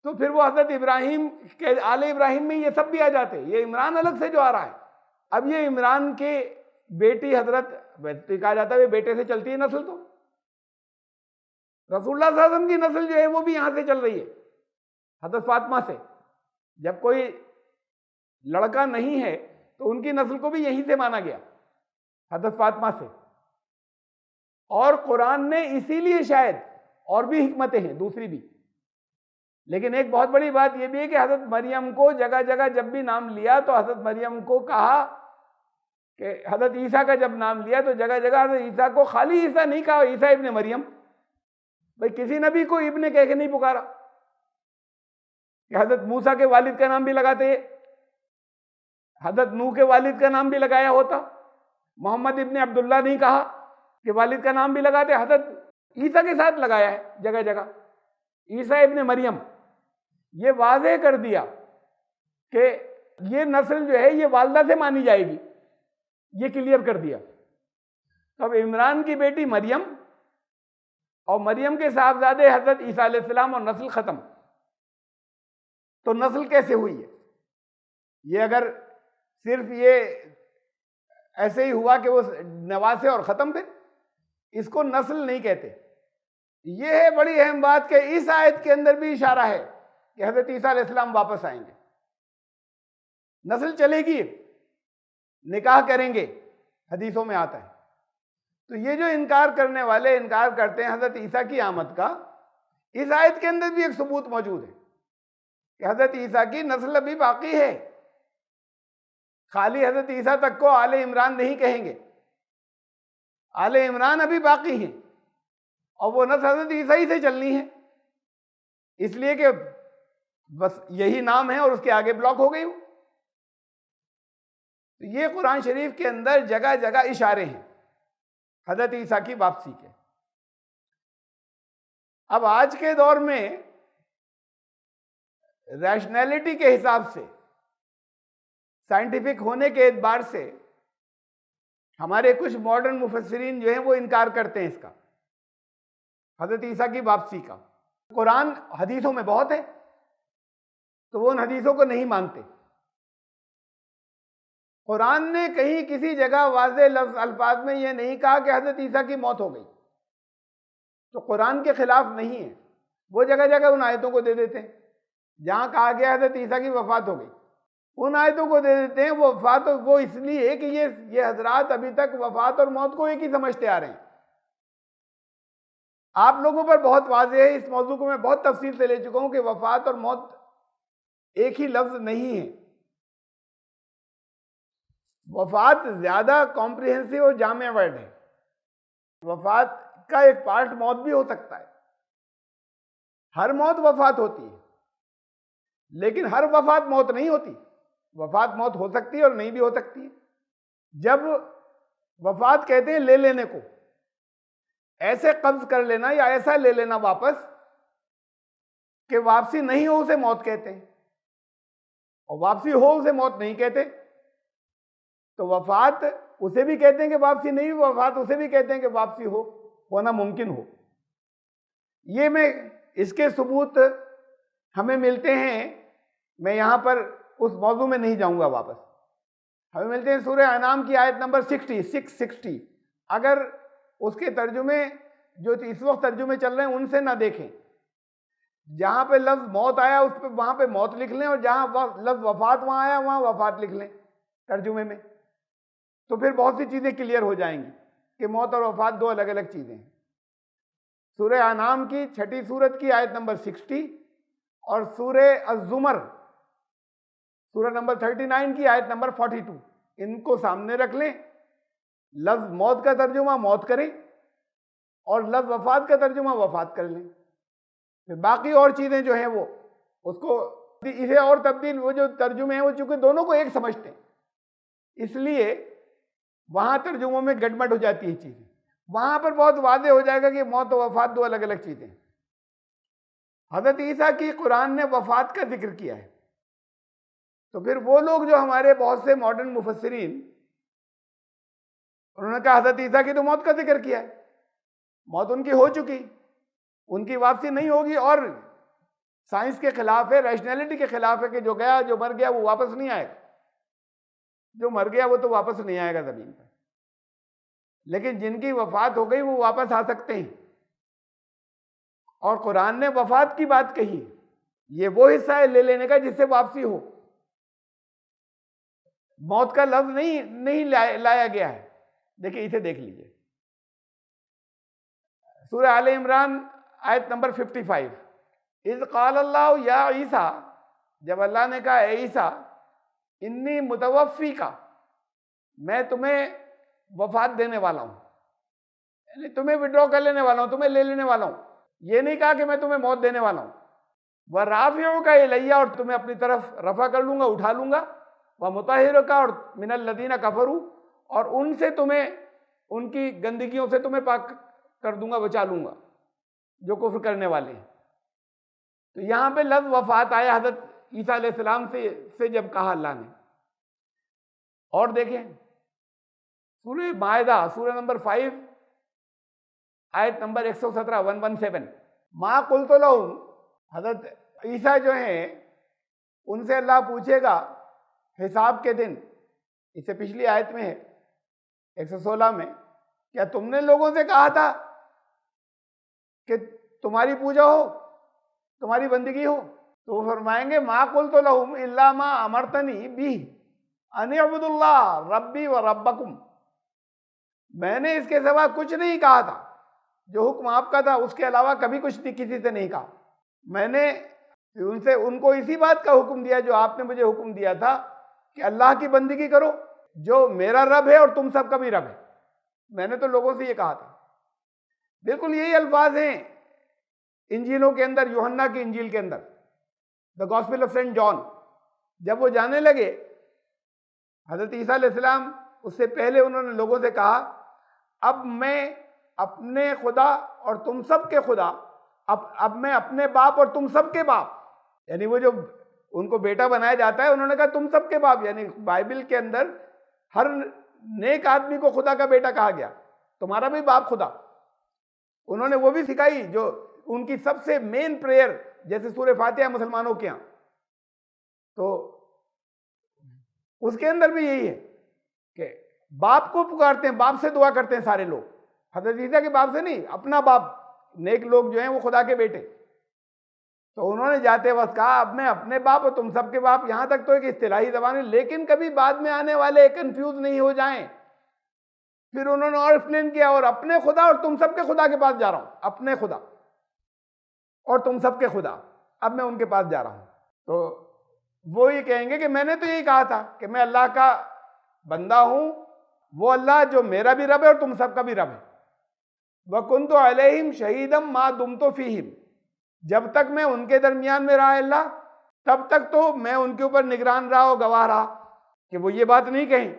تو پھر وہ حضرت ابراہیم کے آل ابراہیم میں یہ سب بھی آ جاتے، یہ عمران الگ سے جو آ رہا ہے۔ اب یہ عمران کے بیٹی حضرت، کہا جاتا ہے بیٹے سے چلتی ہے نسل، تو رسول اللہ صلی اللہ علیہ وسلم کی نسل جو ہے وہ بھی یہاں سے چل رہی ہے، حضرت فاطمہ سے۔ جب کوئی لڑکا نہیں ہے تو ان کی نسل کو بھی یہیں سے مانا گیا، حضرت فاطمہ سے۔ اور قرآن نے اسی لیے شاید، اور بھی حکمتیں ہیں دوسری بھی، لیکن ایک بہت بڑی بات یہ بھی ہے کہ حضرت مریم کو جگہ جگہ جب بھی نام لیا تو حضرت مریم کو کہا کہ حضرت عیسیٰ کا جب نام لیا تو جگہ جگہ حضرت عیسیٰ کو خالی عیسیٰ نہیں کہا، عیسیٰ ابن مریم، بھائی کسی نبی کو ابن کہہ کے نہیں پکارا، کہ حضرت موسیٰ کے والد کا نام بھی لگاتے، حضرت نوح کے والد کا نام بھی لگایا ہوتا، محمد ابن عبداللہ نہیں کہا کہ والد کا نام بھی لگاتے، حضرت عیسیٰ کے ساتھ لگایا ہے جگہ جگہ، عیسیٰ ابن مریم۔ یہ واضح کر دیا کہ یہ نسل جو ہے یہ والدہ سے مانی جائے گی، یہ کلیئر کر دیا۔ تو اب عمران کی بیٹی مریم اور مریم کے صاحبزادے حضرت عیسیٰ علیہ السلام اور نسل ختم، تو نسل کیسے ہوئی ہے؟ یہ اگر صرف یہ ایسے ہی ہوا کہ وہ نواسے اور ختم تھے، اس کو نسل نہیں کہتے۔ یہ ہے بڑی اہم بات کہ اس آیت کے اندر بھی اشارہ ہے کہ حضرت عیسیٰ علیہ السلام واپس آئیں گے، نسل چلے گی، نکاح کریں گے، حدیثوں میں آتا ہے۔ تو یہ جو انکار کرنے والے انکار کرتے ہیں حضرت عیسیٰ کی آمد کا، اس آیت کے اندر بھی ایک ثبوت موجود ہے کہ حضرت عیسیٰ کی نسل ابھی باقی ہے۔ خالی حضرت عیسیٰ تک کو آل عمران نہیں کہیں گے، آل عمران ابھی باقی ہیں، اور وہ نسل حضرت عیسیٰ ہی سے چلنی ہے، اس لیے کہ بس یہی نام ہے اور اس کے آگے بلاک ہو گئی ہو۔ تو یہ قرآن شریف کے اندر جگہ جگہ اشارے ہیں حضرت عیسیٰ کی واپسی کے۔ اب آج کے دور میں ریشنلٹی کے حساب سے، سائنٹیفک ہونے کے اعتبار سے، ہمارے کچھ ماڈرن مفسرین جو ہیں وہ انکار کرتے ہیں اس کا، حضرت عیسیٰ کی واپسی کا۔ قرآن حدیثوں میں بہت ہے تو وہ ان حدیثوں کو نہیں مانتے۔ قرآن نے کہیں کسی جگہ واضح لفظ الفاظ میں یہ نہیں کہا کہ حضرت عیسیٰ کی موت ہو گئی، تو قرآن کے خلاف نہیں ہے۔ وہ جگہ جگہ ان آیتوں کو دے دیتے ہیں جہاں کہا گیا حضرت عیسیٰ کی وفات ہو گئی، ان آیتوں کو دے دیتے ہیں۔ وہ وفات وہ اس لیے کہ یہ حضرات ابھی تک وفات اور موت کو ایک ہی سمجھتے آ رہے ہیں۔ آپ لوگوں پر بہت واضح ہے، اس موضوع کو میں بہت تفصیل سے لے چکا ہوں کہ وفات اور موت ایک ہی لفظ نہیں ہے۔ وفات زیادہ کمپریہنسو اور جامع ورڈ ہے۔ وفات کا ایک پارٹ موت بھی ہو سکتا ہے، ہر موت وفات ہوتی ہے، لیکن ہر وفات موت نہیں ہوتی۔ وفات موت ہو سکتی ہے اور نہیں بھی ہو سکتی ہے۔ جب وفات کہتے ہیں لے لینے کو، ایسے قبض کر لینا یا ایسا لے لینا واپس کہ واپسی نہیں ہو اسے موت کہتے ہیں، اور واپسی ہو اسے موت نہیں کہتے۔ تو وفات اسے بھی کہتے ہیں کہ واپسی نہیں ہو، وفات اسے بھی کہتے ہیں کہ واپسی ہونا ممکن ہو۔ یہ اس کے ثبوت ہمیں ملتے ہیں، میں یہاں پر اس موضوع میں نہیں جاؤں گا واپس، ہمیں ملتے ہیں سورہ انعام کی آیت نمبر 660۔ اگر اس کے ترجمے جو اس وقت ترجمے چل رہے ہیں ان سے نہ دیکھیں، جہاں پہ لفظ موت آیا اس پہ وہاں پہ موت لکھ لیں، اور جہاں لفظ وفات وہاں آیا وہاں وفات لکھ لیں ترجمے میں، تو پھر بہت سی چیزیں کلیئر ہو جائیں گی کہ موت اور وفات دو الگ الگ چیزیں ہیں۔ سورہ انعام کی 6 سورت کی آیت نمبر 60 اور سورہ الزمر سورہ نمبر 39 کی آیت نمبر 42، ان کو سامنے رکھ لیں، لفظ موت کا ترجمہ موت کریں اور لفظ وفات کا ترجمہ وفات کر لیں۔ پھر باقی اور چیزیں جو ہیں وہ اس کو اسے اور تبدیل، وہ جو ترجمے ہیں وہ چونکہ دونوں کو ایک سمجھتے ہیں، اس لیے وہاں ترجموں میں گڑبڑ ہو جاتی ہے چیزیں۔ وہاں پر بہت واضح ہو جائے گا کہ موت و وفات دو الگ الگ چیزیں ہیں۔ حضرت عیسیٰ کی قرآن نے وفات کا ذکر کیا ہے، تو پھر وہ لوگ جو ہمارے بہت سے ماڈرن مفسرین، انہوں نے کہا حضرت عیسیٰ کی تو موت کا ذکر کیا ہے، موت ان کی ہو چکی، ان کی واپسی نہیں ہوگی، اور سائنس کے خلاف ہے، ریشنلٹی کے خلاف ہے کہ جو گیا جو مر گیا وہ واپس نہیں آئے گا، جو مر گیا وہ تو واپس نہیں آئے گا زمین پر، لیکن جن کی وفات ہو گئی وہ واپس آ سکتے ہیں۔ اور قرآن نے وفات کی بات کہی، یہ وہ حصہ ہے لے لینے کا جس سے واپسی ہو، موت کا لفظ نہیں لایا گیا ہے۔ دیکھیں اسے دیکھ لیجئے، سورہ آل عمران آیت نمبر 55، اذ قال اللہ یا عیسیٰ، جب اللہ نے کہا اے عیسیٰ، انی متوفی کا، میں تمہیں وفات دینے والا ہوں، یعنی تمہیں وڈرا کر لینے والا ہوں، تمہیں لے لینے والا ہوں۔ یہ نہیں کہا کہ میں تمہیں موت دینے والا ہوں۔ وَرَافِعُكَ إِلَيَّ، اور تمہیں اپنی طرف رفع کر لوں گا، اٹھا لوں گا، وَمُطَهِّرُكَ، اور مِنَ الَّذِينَ كَفَرُوا، اور ان سے تمہیں، ان کی گندگیوں سے تمہیں پاک کر دوں گا، بچا لوں گا جو کفر کرنے والے ہیں۔ تو یہاں پہ لفظ وفات آیا حضرت عیسیٰ علیہ السلام سے جب کہا اللہ نے. اور دیکھیں سورہ مائدہ سورہ نمبر 5 آیت نمبر 117 117. ما قلت لہم، حضرت عیسیٰ جو ہیں ان سے اللہ پوچھے گا حساب کے دن، اس سے پچھلی آیت میں ہے 116 میں، کیا تم نے لوگوں سے کہا تھا کہ تمہاری پوجا ہو، تمہاری بندگی ہو؟ تو وہ فرمائیں گے ما قلت لہم الا ما امرتنی بہ ان اعبدوا اللہ ربی و ربکم، میں نے اس کے سوا کچھ نہیں کہا تھا، جو حکم آپ کا تھا اس کے علاوہ کبھی کچھ کسی سے نہیں کہا. میں نے ان کو اسی بات کا حکم دیا جو آپ نے مجھے حکم دیا تھا کہ اللہ کی بندگی کرو جو میرا رب ہے اور تم سب کا بھی رب ہے. میں نے تو لوگوں سے یہ کہا تھا. بالکل یہی الفاظ ہیں انجیلوں کے اندر، یوحنا کی انجیل کے اندر، دا گاسپل آف سینٹ جان. جب وہ جانے لگے حضرت عیسیٰ علیہ السلام، اس سے پہلے انہوں نے لوگوں سے کہا اب میں اپنے خدا اور تم سب کے خدا، اب میں اپنے باپ اور تم سب کے باپ، یعنی وہ جو ان کو بیٹا بنایا جاتا ہے انہوں نے کہا تم سب کے باپ، یعنی بائبل کے اندر ہر نیک آدمی کو خدا کا بیٹا کہا گیا، تمہارا بھی باپ خدا. انہوں نے وہ بھی سکھائی جو ان کی سب سے مین پریئر، جیسے سورہ فاتحہ مسلمانوں کے ہاں، تو اس کے اندر بھی یہی ہے کہ باپ کو پکارتے ہیں، باپ سے دعا کرتے ہیں سارے لوگ. حضرت عیسیٰ کے باپ سے نہیں، اپنا باپ. نیک لوگ جو ہیں وہ خدا کے بیٹے. تو انہوں نے جاتے وقت کہا اب میں اپنے باپ اور تم سب کے باپ. یہاں تک تو ایک اصطلاحی زبان ہے، لیکن کبھی بعد میں آنے والے کنفیوز نہیں ہو جائیں. پھر انہوں نے اور ایکسپلین کیا اور اپنے خدا اور تم سب کے خدا کے پاس جا رہا ہوں، اپنے خدا اور تم سب کے خدا، اب میں ان کے پاس جا رہا ہوں. تو وہ یہ کہیں گے کہ میں نے تو یہی کہا تھا کہ میں اللہ کا بندہ ہوں، وہ اللہ جو میرا بھی رب ہے اور تم سب کا بھی رب ہے. وَكُنْتُ عَلَيْهِمْ شَهِيدًا مَا دُمْتُ فِيهِمْ، جب تک میں ان کے درمیان میں رہا اللہ تب تک تو میں ان کے اوپر نگران رہا اور گواہ رہا کہ وہ یہ بات نہیں کہیں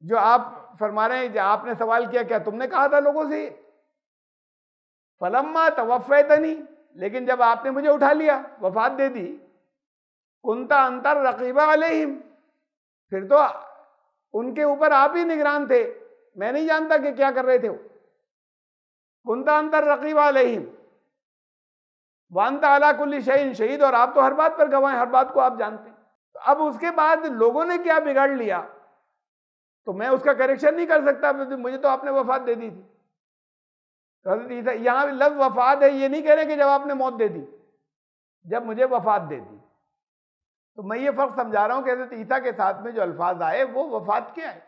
جو آپ فرما رہے ہیں. جو آپ نے سوال کیا کیا تم نے کہا تھا لوگوں سے؟ فَلَمَّا تَوَفَّيْتَنِي، لیکن جب آپ نے مجھے اٹھا لیا، وفات دے دی، كُنْتَ أَنْتَ الرَّقِيبَ عَلَيْهِمْ، پھر تو ان کے اوپر آپ ہی نگران تھے، میں نہیں جانتا کہ کیا کر رہے تھے. كُنْتَ أَنْتَ الرَّقِيبَ عَلَيْهِمْ وَأَنْتَ عَلَىٰ كُلِّ شَيْءٍ شَهِيدٌ، اور آپ تو ہر بات پر گواہ ہیں، ہر بات کو آپ جانتے ہیں. اب اس کے بعد لوگوں نے کیا بگاڑ لیا تو میں اس کا کریکشن نہیں کر سکتا، مجھے تو آپ نے وفات دے دی تھی. حضرت عیسیٰ یہاں لفظ وفات ہے، یہ نہیں کہہ رہے کہ جب آپ نے موت دے دی، جب مجھے وفات دے دی. تو میں یہ فرق سمجھا رہا ہوں کہ حضرت عیسیٰ کے ساتھ میں جو الفاظ آئے وہ وفات کیا ہے؟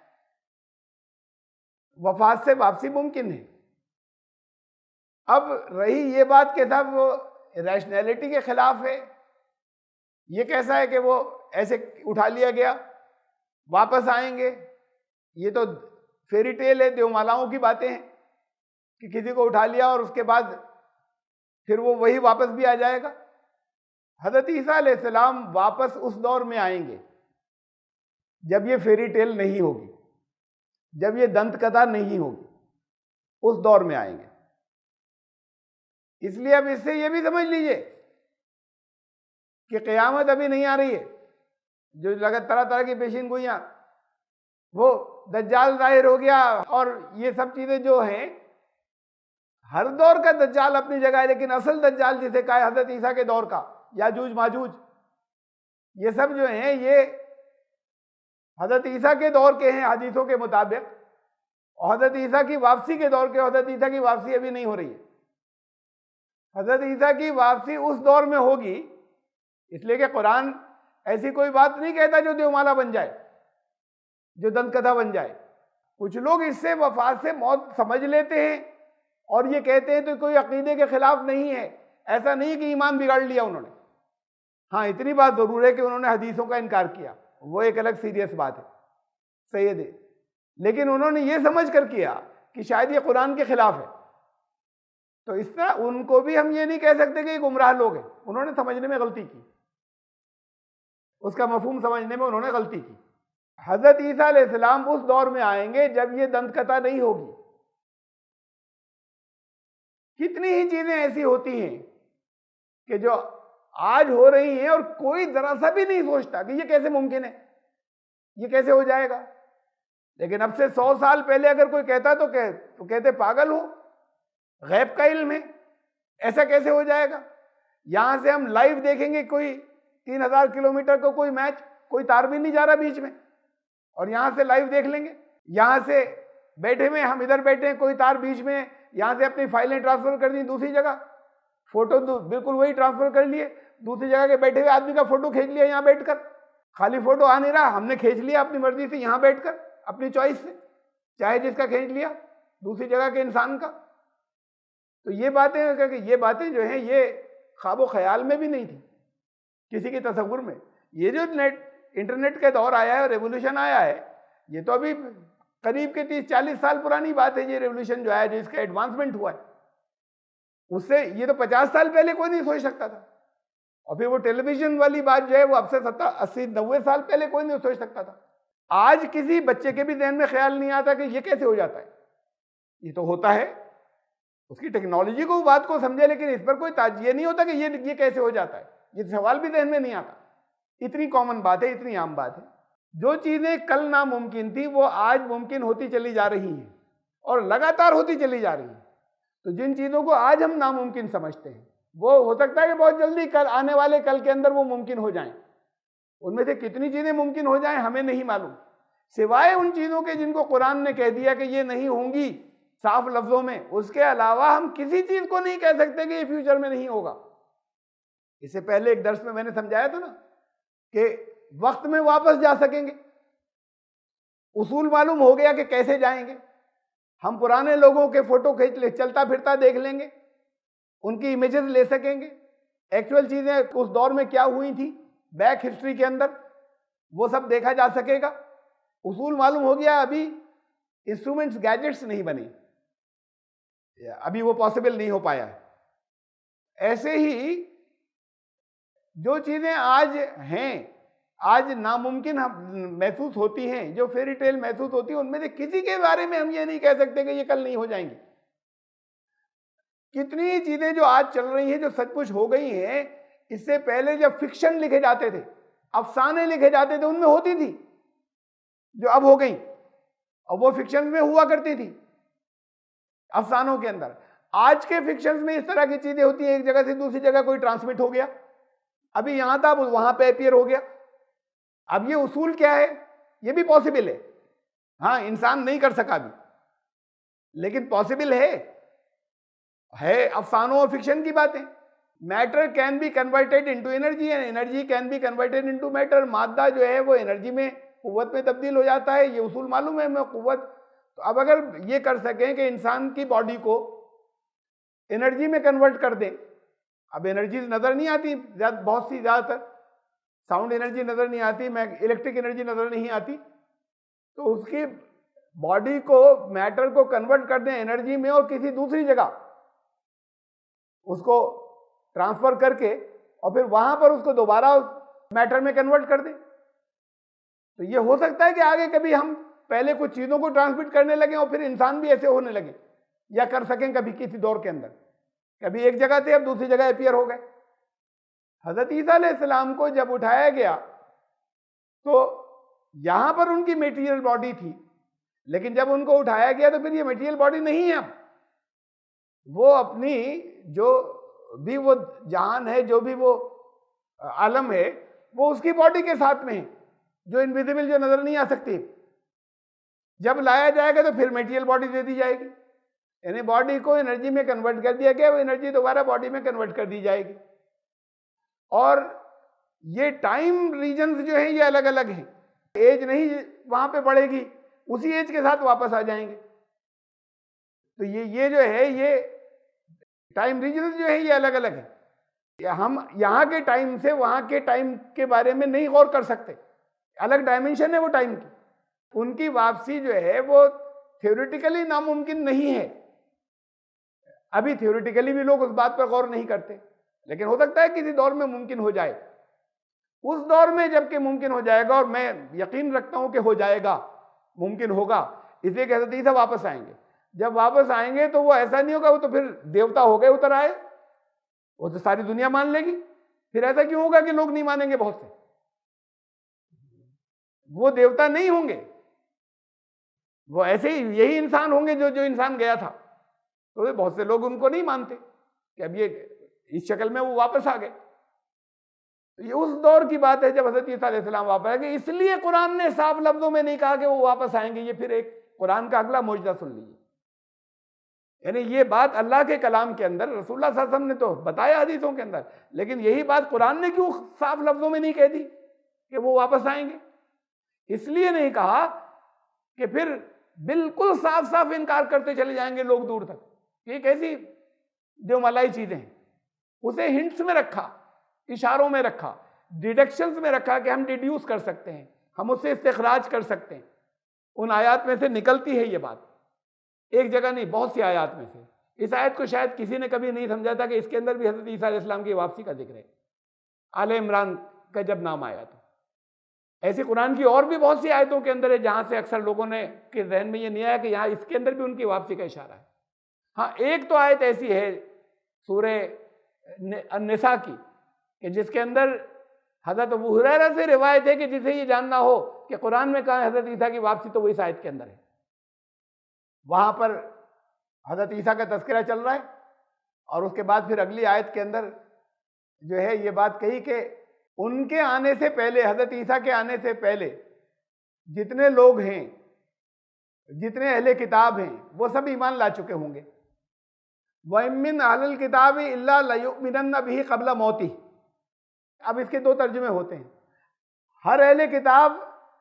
وفات سے واپسی ممکن ہے. اب رہی یہ بات کہ صاحب وہ ریشنلٹی کے خلاف ہے، یہ کیسا ہے کہ وہ ایسے اٹھا لیا گیا واپس آئیں گے؟ یہ تو فیری ٹیل ہے، دیومالاؤں کی باتیں ہیں کہ کسی کو اٹھا لیا اور اس کے بعد پھر وہ وہی واپس بھی آ جائے گا. حضرت عیسیٰ علیہ السلام واپس اس دور میں آئیں گے جب یہ فیری ٹیل نہیں ہوگی، جب یہ دنت کتھا نہیں ہوگی، اس دور میں آئیں گے. اس لیے اب اس سے یہ بھی سمجھ لیجئے کہ قیامت ابھی نہیں آ رہی ہے. جو طرح طرح کی پیشین گوئیاں، وہ دجال ظاہر ہو گیا اور یہ سب چیزیں جو ہیں، ہر دور کا دجال اپنی جگہ ہے، لیکن اصل دجال جسے کہا ہے حضرت عیسیٰ کے دور کا، یاجوج ماجوج، یہ سب جو ہیں یہ حضرت عیسیٰ کے دور کے ہیں حدیثوں کے مطابق، اور حضرت عیسیٰ کی واپسی کے دور کے. حضرت عیسیٰ کی واپسی ابھی نہیں ہو رہی ہے. حضرت عیسیٰ کی واپسی اس دور میں ہوگی، اس لیے کہ قرآن ایسی کوئی بات نہیں کہتا جو دیومالا بن جائے، جو دنت کتھا بن جائے. کچھ لوگ اس سے وفات سے موت سمجھ لیتے ہیں اور یہ کہتے ہیں تو کوئی عقیدے کے خلاف نہیں ہے، ایسا نہیں کہ ایمان بگاڑ لیا انہوں نے. ہاں اتنی بات ضرور ہے کہ انہوں نے حدیثوں کا انکار کیا، وہ ایک الگ سیریس بات ہے، سید ہے، لیکن انہوں نے یہ سمجھ کر کیا کہ شاید یہ قرآن کے خلاف ہے. تو اس طرح ان کو بھی ہم یہ نہیں کہہ سکتے کہ یہ گمراہ لوگ ہیں، انہوں نے سمجھنے میں غلطی کی، اس کا مفہوم سمجھنے میں انہوں نے غلطی کی. حضرت عیسیٰ علیہ السلام اس دور میں آئیں گے جب یہ دنت کتھا نہیں ہوگی. کتنی ہی چیزیں ایسی ہوتی ہیں کہ جو آج ہو رہی ہیں اور کوئی ذرا سا بھی نہیں سوچتا کہ یہ کیسے ممکن ہے، یہ کیسے ہو جائے گا. لیکن اب سے 100 سال پہلے اگر کوئی کہتا تو کہتے پاگل ہو، غیب کا علم ہے، ایسا کیسے ہو جائے گا. یہاں سے ہم لائیو دیکھیں گے کوئی 3000 کلومیٹر کو کوئی میچ، کوئی تار بھی نہیں جا رہا بیچ میں، اور یہاں سے لائیو دیکھ لیں گے. یہاں سے بیٹھے ہوئے ہم ادھر بیٹھے ہیں، کوئی تار بیچ میں، یہاں سے اپنی فائلیں ٹرانسفر کر دی دوسری جگہ، فوٹو بالکل وہی ٹرانسفر کر لیے، دوسری جگہ کے بیٹھے ہوئے آدمی کا فوٹو کھینچ لیا یہاں بیٹھ کر. خالی فوٹو آ نہیں رہا، ہم نے کھینچ لیا اپنی مرضی سے یہاں بیٹھ کر، اپنی چوائس سے، چاہے جس کا کھینچ لیا دوسری جگہ کے انسان کا. تو یہ باتیں جو ہیں یہ خواب و خیال میں بھی نہیں تھی کسی کے تصور میں. یہ جو انٹرنیٹ کا دور آیا ہے، ریولوشن آیا ہے، یہ تو ابھی قریب کے 30-40 سال پرانی بات ہے. یہ ریولوشن جو آیا، جو اس کا ایڈوانسمنٹ ہوا ہے، اس سے یہ تو 50 سال پہلے کوئی نہیں سوچ سکتا تھا. اور پھر وہ ٹیلی ویژن والی بات جو ہے وہ اب سے 70-80-90 سال پہلے کوئی نہیں سوچ سکتا تھا. آج کسی بچے کے بھی ذہن میں خیال نہیں آتا کہ یہ کیسے ہو جاتا ہے. یہ تو ہوتا ہے، اس کی ٹیکنالوجی کو بات کو سمجھے، لیکن اس پر کوئی یہ نہیں ہوتا کہ یہ کیسے ہو جاتا ہے. یہ سوال بھی ذہن میں نہیں آتا. اتنی کامن بات ہے، اتنی عام بات ہے. جو چیزیں کل ناممکن تھی وہ آج ممکن ہوتی چلی جا رہی ہیں اور لگاتار ہوتی چلی جا رہی ہیں. تو جن چیزوں کو آج ہم ناممکن سمجھتے ہیں وہ ہو سکتا ہے کہ بہت جلدی کل آنے والے کل کے اندر وہ ممکن ہو جائیں. ان میں سے کتنی چیزیں ممکن ہو جائیں ہمیں نہیں معلوم، سوائے ان چیزوں کے جن کو قرآن نے کہہ دیا کہ یہ نہیں ہوں گی صاف لفظوں میں. اس کے علاوہ ہم کسی چیز کو نہیں کہہ سکتے کہ یہ فیوچر میں نہیں ہوگا. اس سے پہلے ایک درس میں نے سمجھایا تھا نا کہ وقت میں واپس جا سکیں گے. اصول معلوم ہو گیا کہ کیسے جائیں گے. ہم پرانے لوگوں کے فوٹو کھینچ لے، چلتا پھرتا دیکھ لیں گے، ان کی امیجز لے سکیں گے، ایکچوئل چیزیں اس دور میں کیا ہوئی تھی بیک ہسٹری کے اندر وہ سب دیکھا جا سکے گا. اصول معلوم ہو گیا. ابھی انسٹرومنٹس، گیجٹس نہیں بنے، ابھی وہ پاسبل نہیں ہو پایا. ایسے ہی جو چیزیں آج ہیں، آج ناممکن محسوس ہوتی ہیں، جو فیری ٹیل محسوس ہوتی ہیں، ان میں سے کسی کے بارے میں ہم یہ نہیں کہہ سکتے کہ یہ کل نہیں ہو جائیں گی. کتنی چیزیں جو آج چل رہی ہیں جو سچ مچ ہو گئی ہیں، اس سے پہلے جب فکشن لکھے جاتے تھے، افسانے لکھے جاتے تھے، ان میں ہوتی تھی جو اب ہو گئی، اور وہ فکشن میں ہوا کرتی تھی افسانوں کے اندر. آج کے فکشن میں اس طرح کی چیزیں ہوتی ہیں، ایک جگہ سے دوسری جگہ کوئی ٹرانسمٹ ہو گیا، ابھی یہاں تھا وہاں پہ اپیئر ہو گیا. اب یہ اصول کیا ہے؟ یہ بھی پاسبل ہے. ہاں، انسان نہیں کر سکا بھی، لیکن پاسبل ہے. افسانوں اور فکشن کی باتیں. Matter can be converted into energy and energy can be converted into matter. مادہ جو ہے وہ انرجی میں، قوت میں تبدیل ہو جاتا ہے. یہ اصول معلوم ہے ہمیں. قوت تو اب اگر یہ کر سکیں کہ انسان کی باڈی کو انرجی میں کنورٹ کر دیں. اب انرجیز نظر نہیں آتی بہت سی، زیادہ تر ساؤنڈ انرجی نظر نہیں آتی، الیکٹرک انرجی نظر نہیں آتی. تو اس کی باڈی کو، میٹر کو کنورٹ کر دیں انرجی میں، اور کسی دوسری جگہ اس کو ٹرانسفر کر کے، اور پھر وہاں پر اس کو دوبارہ میٹر میں کنورٹ کر دیں. تو یہ ہو سکتا ہے کہ آگے کبھی ہم پہلے کچھ چیزوں کو ٹرانسمٹ کرنے لگیں اور پھر انسان بھی ایسے ہونے لگے، یا کر سکیں کبھی کسی دور کے اندر. کبھی ایک جگہ تھے، اب دوسری جگہ اپیئر ہو گئے. حضرت عیسیٰ علیہ السلام کو جب اٹھایا گیا تو یہاں پر ان کی میٹیریل باڈی تھی، لیکن جب ان کو اٹھایا گیا تو پھر یہ میٹیریل باڈی نہیں ہے. اب وہ اپنی جو بھی وہ جہان ہے، جو بھی وہ عالم ہے، وہ اس کی باڈی کے ساتھ میں ہے، جو انویزیبل، جو نظر نہیں آ سکتی. جب لایا جائے گا تو پھر میٹیریل باڈی دے دی جائے گی. یعنی باڈی کو انرجی میں کنورٹ کر دیا گیا، وہ انرجی دوبارہ باڈی میں کنورٹ کر دی جائے گی. اور یہ ٹائم ریجنز جو ہیں یہ الگ الگ ہیں. ایج نہیں وہاں پہ بڑھے گی، اسی ایج کے ساتھ واپس آ جائیں گے. تو یہ جو ہے، یہ ٹائم ریجنز جو ہے یہ الگ الگ ہے. ہم یہاں کے ٹائم سے وہاں کے ٹائم کے بارے میں نہیں غور کر سکتے. الگ ڈائمنشن ہے وہ ٹائم کی. ان کی واپسی جو ہے وہ تھیوریٹیکلی ناممکن نہیں ہے. ابھی تھیوریٹیکلی بھی لوگ اس بات پر غور نہیں کرتے، لیکن ہو سکتا ہے کسی دور میں ممکن ہو جائے. اس دور میں جب کہ ممکن ہو جائے گا، اور میں یقین رکھتا ہوں کہ ہو جائے گا، ممکن ہوگا، اس لیے کہ حضرت عیسیٰ واپس آئیں گے. جب واپس آئیں گے تو وہ ایسا نہیں ہوگا وہ تو پھر دیوتا ہو گئے اتر آئے، وہ تو ساری دنیا مان لے گی پھر ایسا کیوں ہوگا کہ لوگ نہیں مانیں گے بہت سے؟ وہ دیوتا نہیں ہوں گے، وہ ایسے ہی یہی انسان ہوں گے جو انسان گیا تھا، تو بہت سے لوگ ان کو نہیں مانتے کہ اب یہ اس شکل میں وہ واپس آ گئے۔ یہ اس دور کی بات ہے جب حضرت عیسیٰ علیہ السلام واپس آئے گے، اس لیے قرآن نے صاف لفظوں میں نہیں کہا کہ وہ واپس آئیں گے۔ یہ پھر ایک قرآن کا اگلا معجزہ سن لیجیے، یعنی یہ بات اللہ کے کلام کے اندر رسول اللہ صلی اللہ علیہ وسلم نے تو بتایا حدیثوں کے اندر، لیکن یہی بات قرآن نے کیوں صاف لفظوں میں نہیں کہہ دی کہ وہ واپس آئیں گے؟ اس لیے نہیں کہا کہ پھر بالکل صاف صاف انکار کرتے چلے جائیں گے لوگ دور تک۔ یہ کیسی جو ملائی چیزیں ہیں، اسے ہنٹس میں رکھا، اشاروں میں رکھا، ڈیڈکشنز میں رکھا کہ ہم ڈیڈیوس کر سکتے ہیں، ہم اس سے استخراج کر سکتے ہیں۔ ان آیات میں سے نکلتی ہے یہ بات، ایک جگہ نہیں، بہت سی آیات میں سے۔ اس آیت کو شاید کسی نے کبھی نہیں سمجھا تھا کہ اس کے اندر بھی حضرت عیسیٰ علیہ السلام کی واپسی کا ذکر ہے، آل عمران کا جب نام آیا تو۔ ایسی قرآن کی اور بھی بہت سی آیتوں کے اندر ہے جہاں سے اکثر لوگوں نے کے ذہن میں یہ نہیں آیا کہ یہاں اس کے اندر بھی ان کی واپسی کا اشارہ ہے۔ ہاں، ایک تو آیت ایسی ہے سورہ النساء کی کہ جس کے اندر حضرت ابو ہریرہ سے روایت ہے کہ جسے یہ جاننا ہو کہ قرآن میں کہاں ہے حضرت عیسیٰ کی واپسی، تو وہ اس آیت کے اندر ہے۔ وہاں پر حضرت عیسیٰ کا تذکرہ چل رہا ہے، اور اس کے بعد پھر اگلی آیت کے اندر جو ہے یہ بات کہی کہ ان کے آنے سے پہلے، حضرت عیسیٰ کے آنے سے پہلے جتنے لوگ ہیں، جتنے اہل کتاب ہیں، وہ سب ایمان لا چکے ہوں گے۔ وَإِن مِّنْ أَهْلِ الْكِتَابِ إِلَّا لَيُؤْمِنَنَّ بِهِ قَبْلَ مَوْتِهِ۔ اب اس کے دو ترجمے ہوتے ہیں۔ ہر اہل کتاب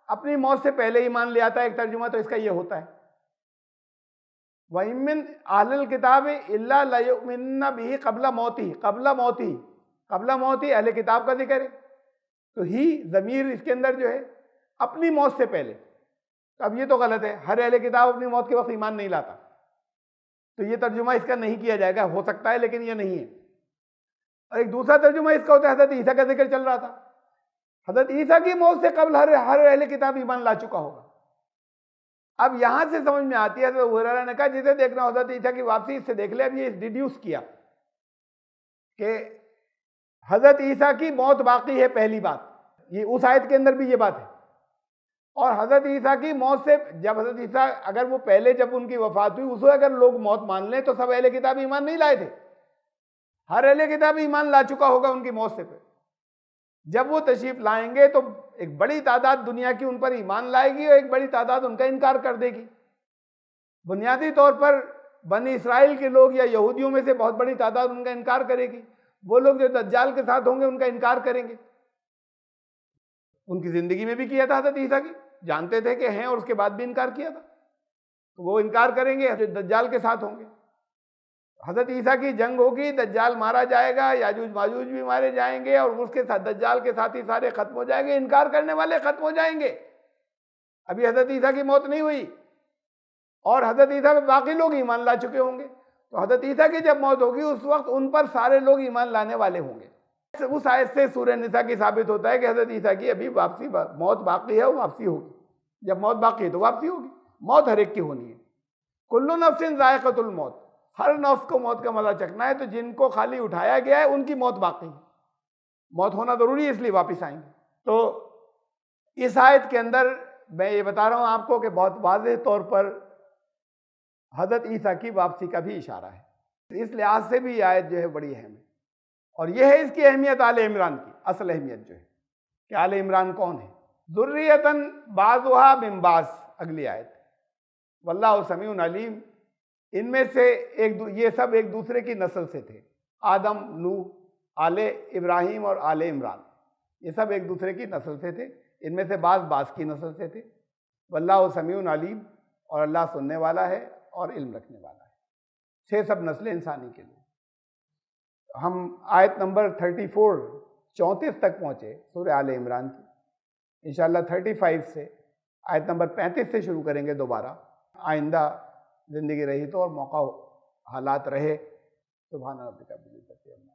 اپنی موت سے پہلے ایمان لے آتا ہے، ایک ترجمہ تو اس کا یہ ہوتا ہے وَإِن مِّنْ أَهْلِ الْكِتَابِ إِلَّا لَيُؤْمِنَنَّ بِهِ قَبْلَ مَوْتِهِ۔ قبل موتی، قبل موتی اہل کتاب کا ذکر ہے، تو ہی ضمیر اس کے اندر جو ہے اپنی موت سے پہلے۔ اب یہ تو غلط ہے، ہر اہل کتاب اپنی موت کے وقت ایمان نہیں لاتا، تو یہ ترجمہ اس کا نہیں کیا جائے گا، ہو سکتا ہے لیکن یہ نہیں ہے۔ اور ایک دوسرا ترجمہ اس کا ہوتا ہے حضرت عیسیٰ کا ذکر چل رہا تھا، حضرت عیسیٰ کی موت سے قبل ہر اہل کتاب ایمان لا چکا ہوگا۔ اب یہاں سے سمجھ میں آتی ہے، حضرت ابو ہریرہ نے کہا جسے دیکھنا حضرت عیسیٰ کی واپسی اس سے دیکھ لے۔ اب یہ ڈیڈیوس کیا کہ حضرت عیسیٰ کی موت باقی ہے، پہلی بات، یہ اس آیت کے اندر بھی یہ بات ہے۔ اور حضرت عیسیٰ کی موت سے جب حضرت عیسیٰ اگر وہ پہلے جب ان کی وفات ہوئی اس وقت اگر لوگ موت مان لیں تو سب اہل کتاب ایمان نہیں لائے تھے، ہر اہل کتاب ایمان لا چکا ہوگا ان کی موت سے پہلے۔ جب وہ تشریف لائیں گے تو ایک بڑی تعداد دنیا کی ان پر ایمان لائے گی اور ایک بڑی تعداد ان کا انکار کر دے گی۔ بنیادی طور پر بنی اسرائیل کے لوگ یا یہودیوں میں سے بہت بڑی تعداد ان کا انکار کرے گی۔ وہ لوگ جو دجال کے ساتھ ہوں گے ان کا انکار کریں گے۔ ان کی زندگی میں بھی کیا تھا حضرت عیسیٰ کی، جانتے تھے کہ ہیں اور اس کے بعد بھی انکار کیا تھا، تو وہ انکار کریں گے، دجال کے ساتھ ہوں گے۔ حضرت عیسیٰ کی جنگ ہوگی، دجال مارا جائے گا، یاجوج ماجوج بھی مارے جائیں گے، اور اس کے ساتھ دجال کے ساتھ ہی سارے ختم ہو جائیں گے، انکار کرنے والے ختم ہو جائیں گے۔ ابھی حضرت عیسیٰ کی موت نہیں ہوئی اور حضرت عیسیٰ پہ باقی لوگ ایمان لا چکے ہوں گے، تو حضرت عیسیٰ کی جب موت ہوگی اس وقت ان پر سارے لوگ ایمان لانے والے ہوں گے۔ اس آیت سے سورہ نساء کی ثابت ہوتا ہے کہ حضرت عیسیٰ کی ابھی واپسی، موت باقی ہے، واپسی ہوگی۔ جب موت باقی ہے تو واپسی ہوگی، موت ہر ایک کی ہونی ہے۔ کل نفس ذائقۃ الموت، ہر نفس کو موت کا مزہ چکھنا ہے، تو جن کو خالی اٹھایا گیا ہے ان کی موت باقی ہے، موت ہونا ضروری ہے، اس لیے واپس آئیں گے۔ تو اس آیت کے اندر میں یہ بتا رہا ہوں آپ کو کہ بہت واضح طور پر حضرت عیسیٰ کی واپسی کا بھی اشارہ ہے، اس لحاظ سے بھی یہ آیت جو ہے بڑی اہم ہے۔ اور یہ ہے اس کی اہمیت آل عمران کی، اصل اہمیت جو ہے کہ آل عمران کون ہے۔ ذریۃً بعضھا من بعض، اگلی آیت، واللہ سمیع علیم۔ ان میں سے یہ سب ایک دوسرے کی نسل سے تھے، آدم، نوح، آل ابراہیم اور آل عمران، یہ سب ایک دوسرے کی نسل سے تھے، ان میں سے بعض کی نسل سے تھے۔ واللہ سمیع علیم، اور اللہ سننے والا ہے اور علم رکھنے والا ہے۔ 6 سب نسلیں انسانی کے لیے۔ ہم آیت نمبر 34 تک پہنچے سورہ آل عمران کی، انشاءاللہ 35 سے آیت نمبر 35 سے شروع کریں گے دوبارہ، آئندہ زندگی رہی تو اور موقع حالات رہے۔ سبحان ربک رب العزت عما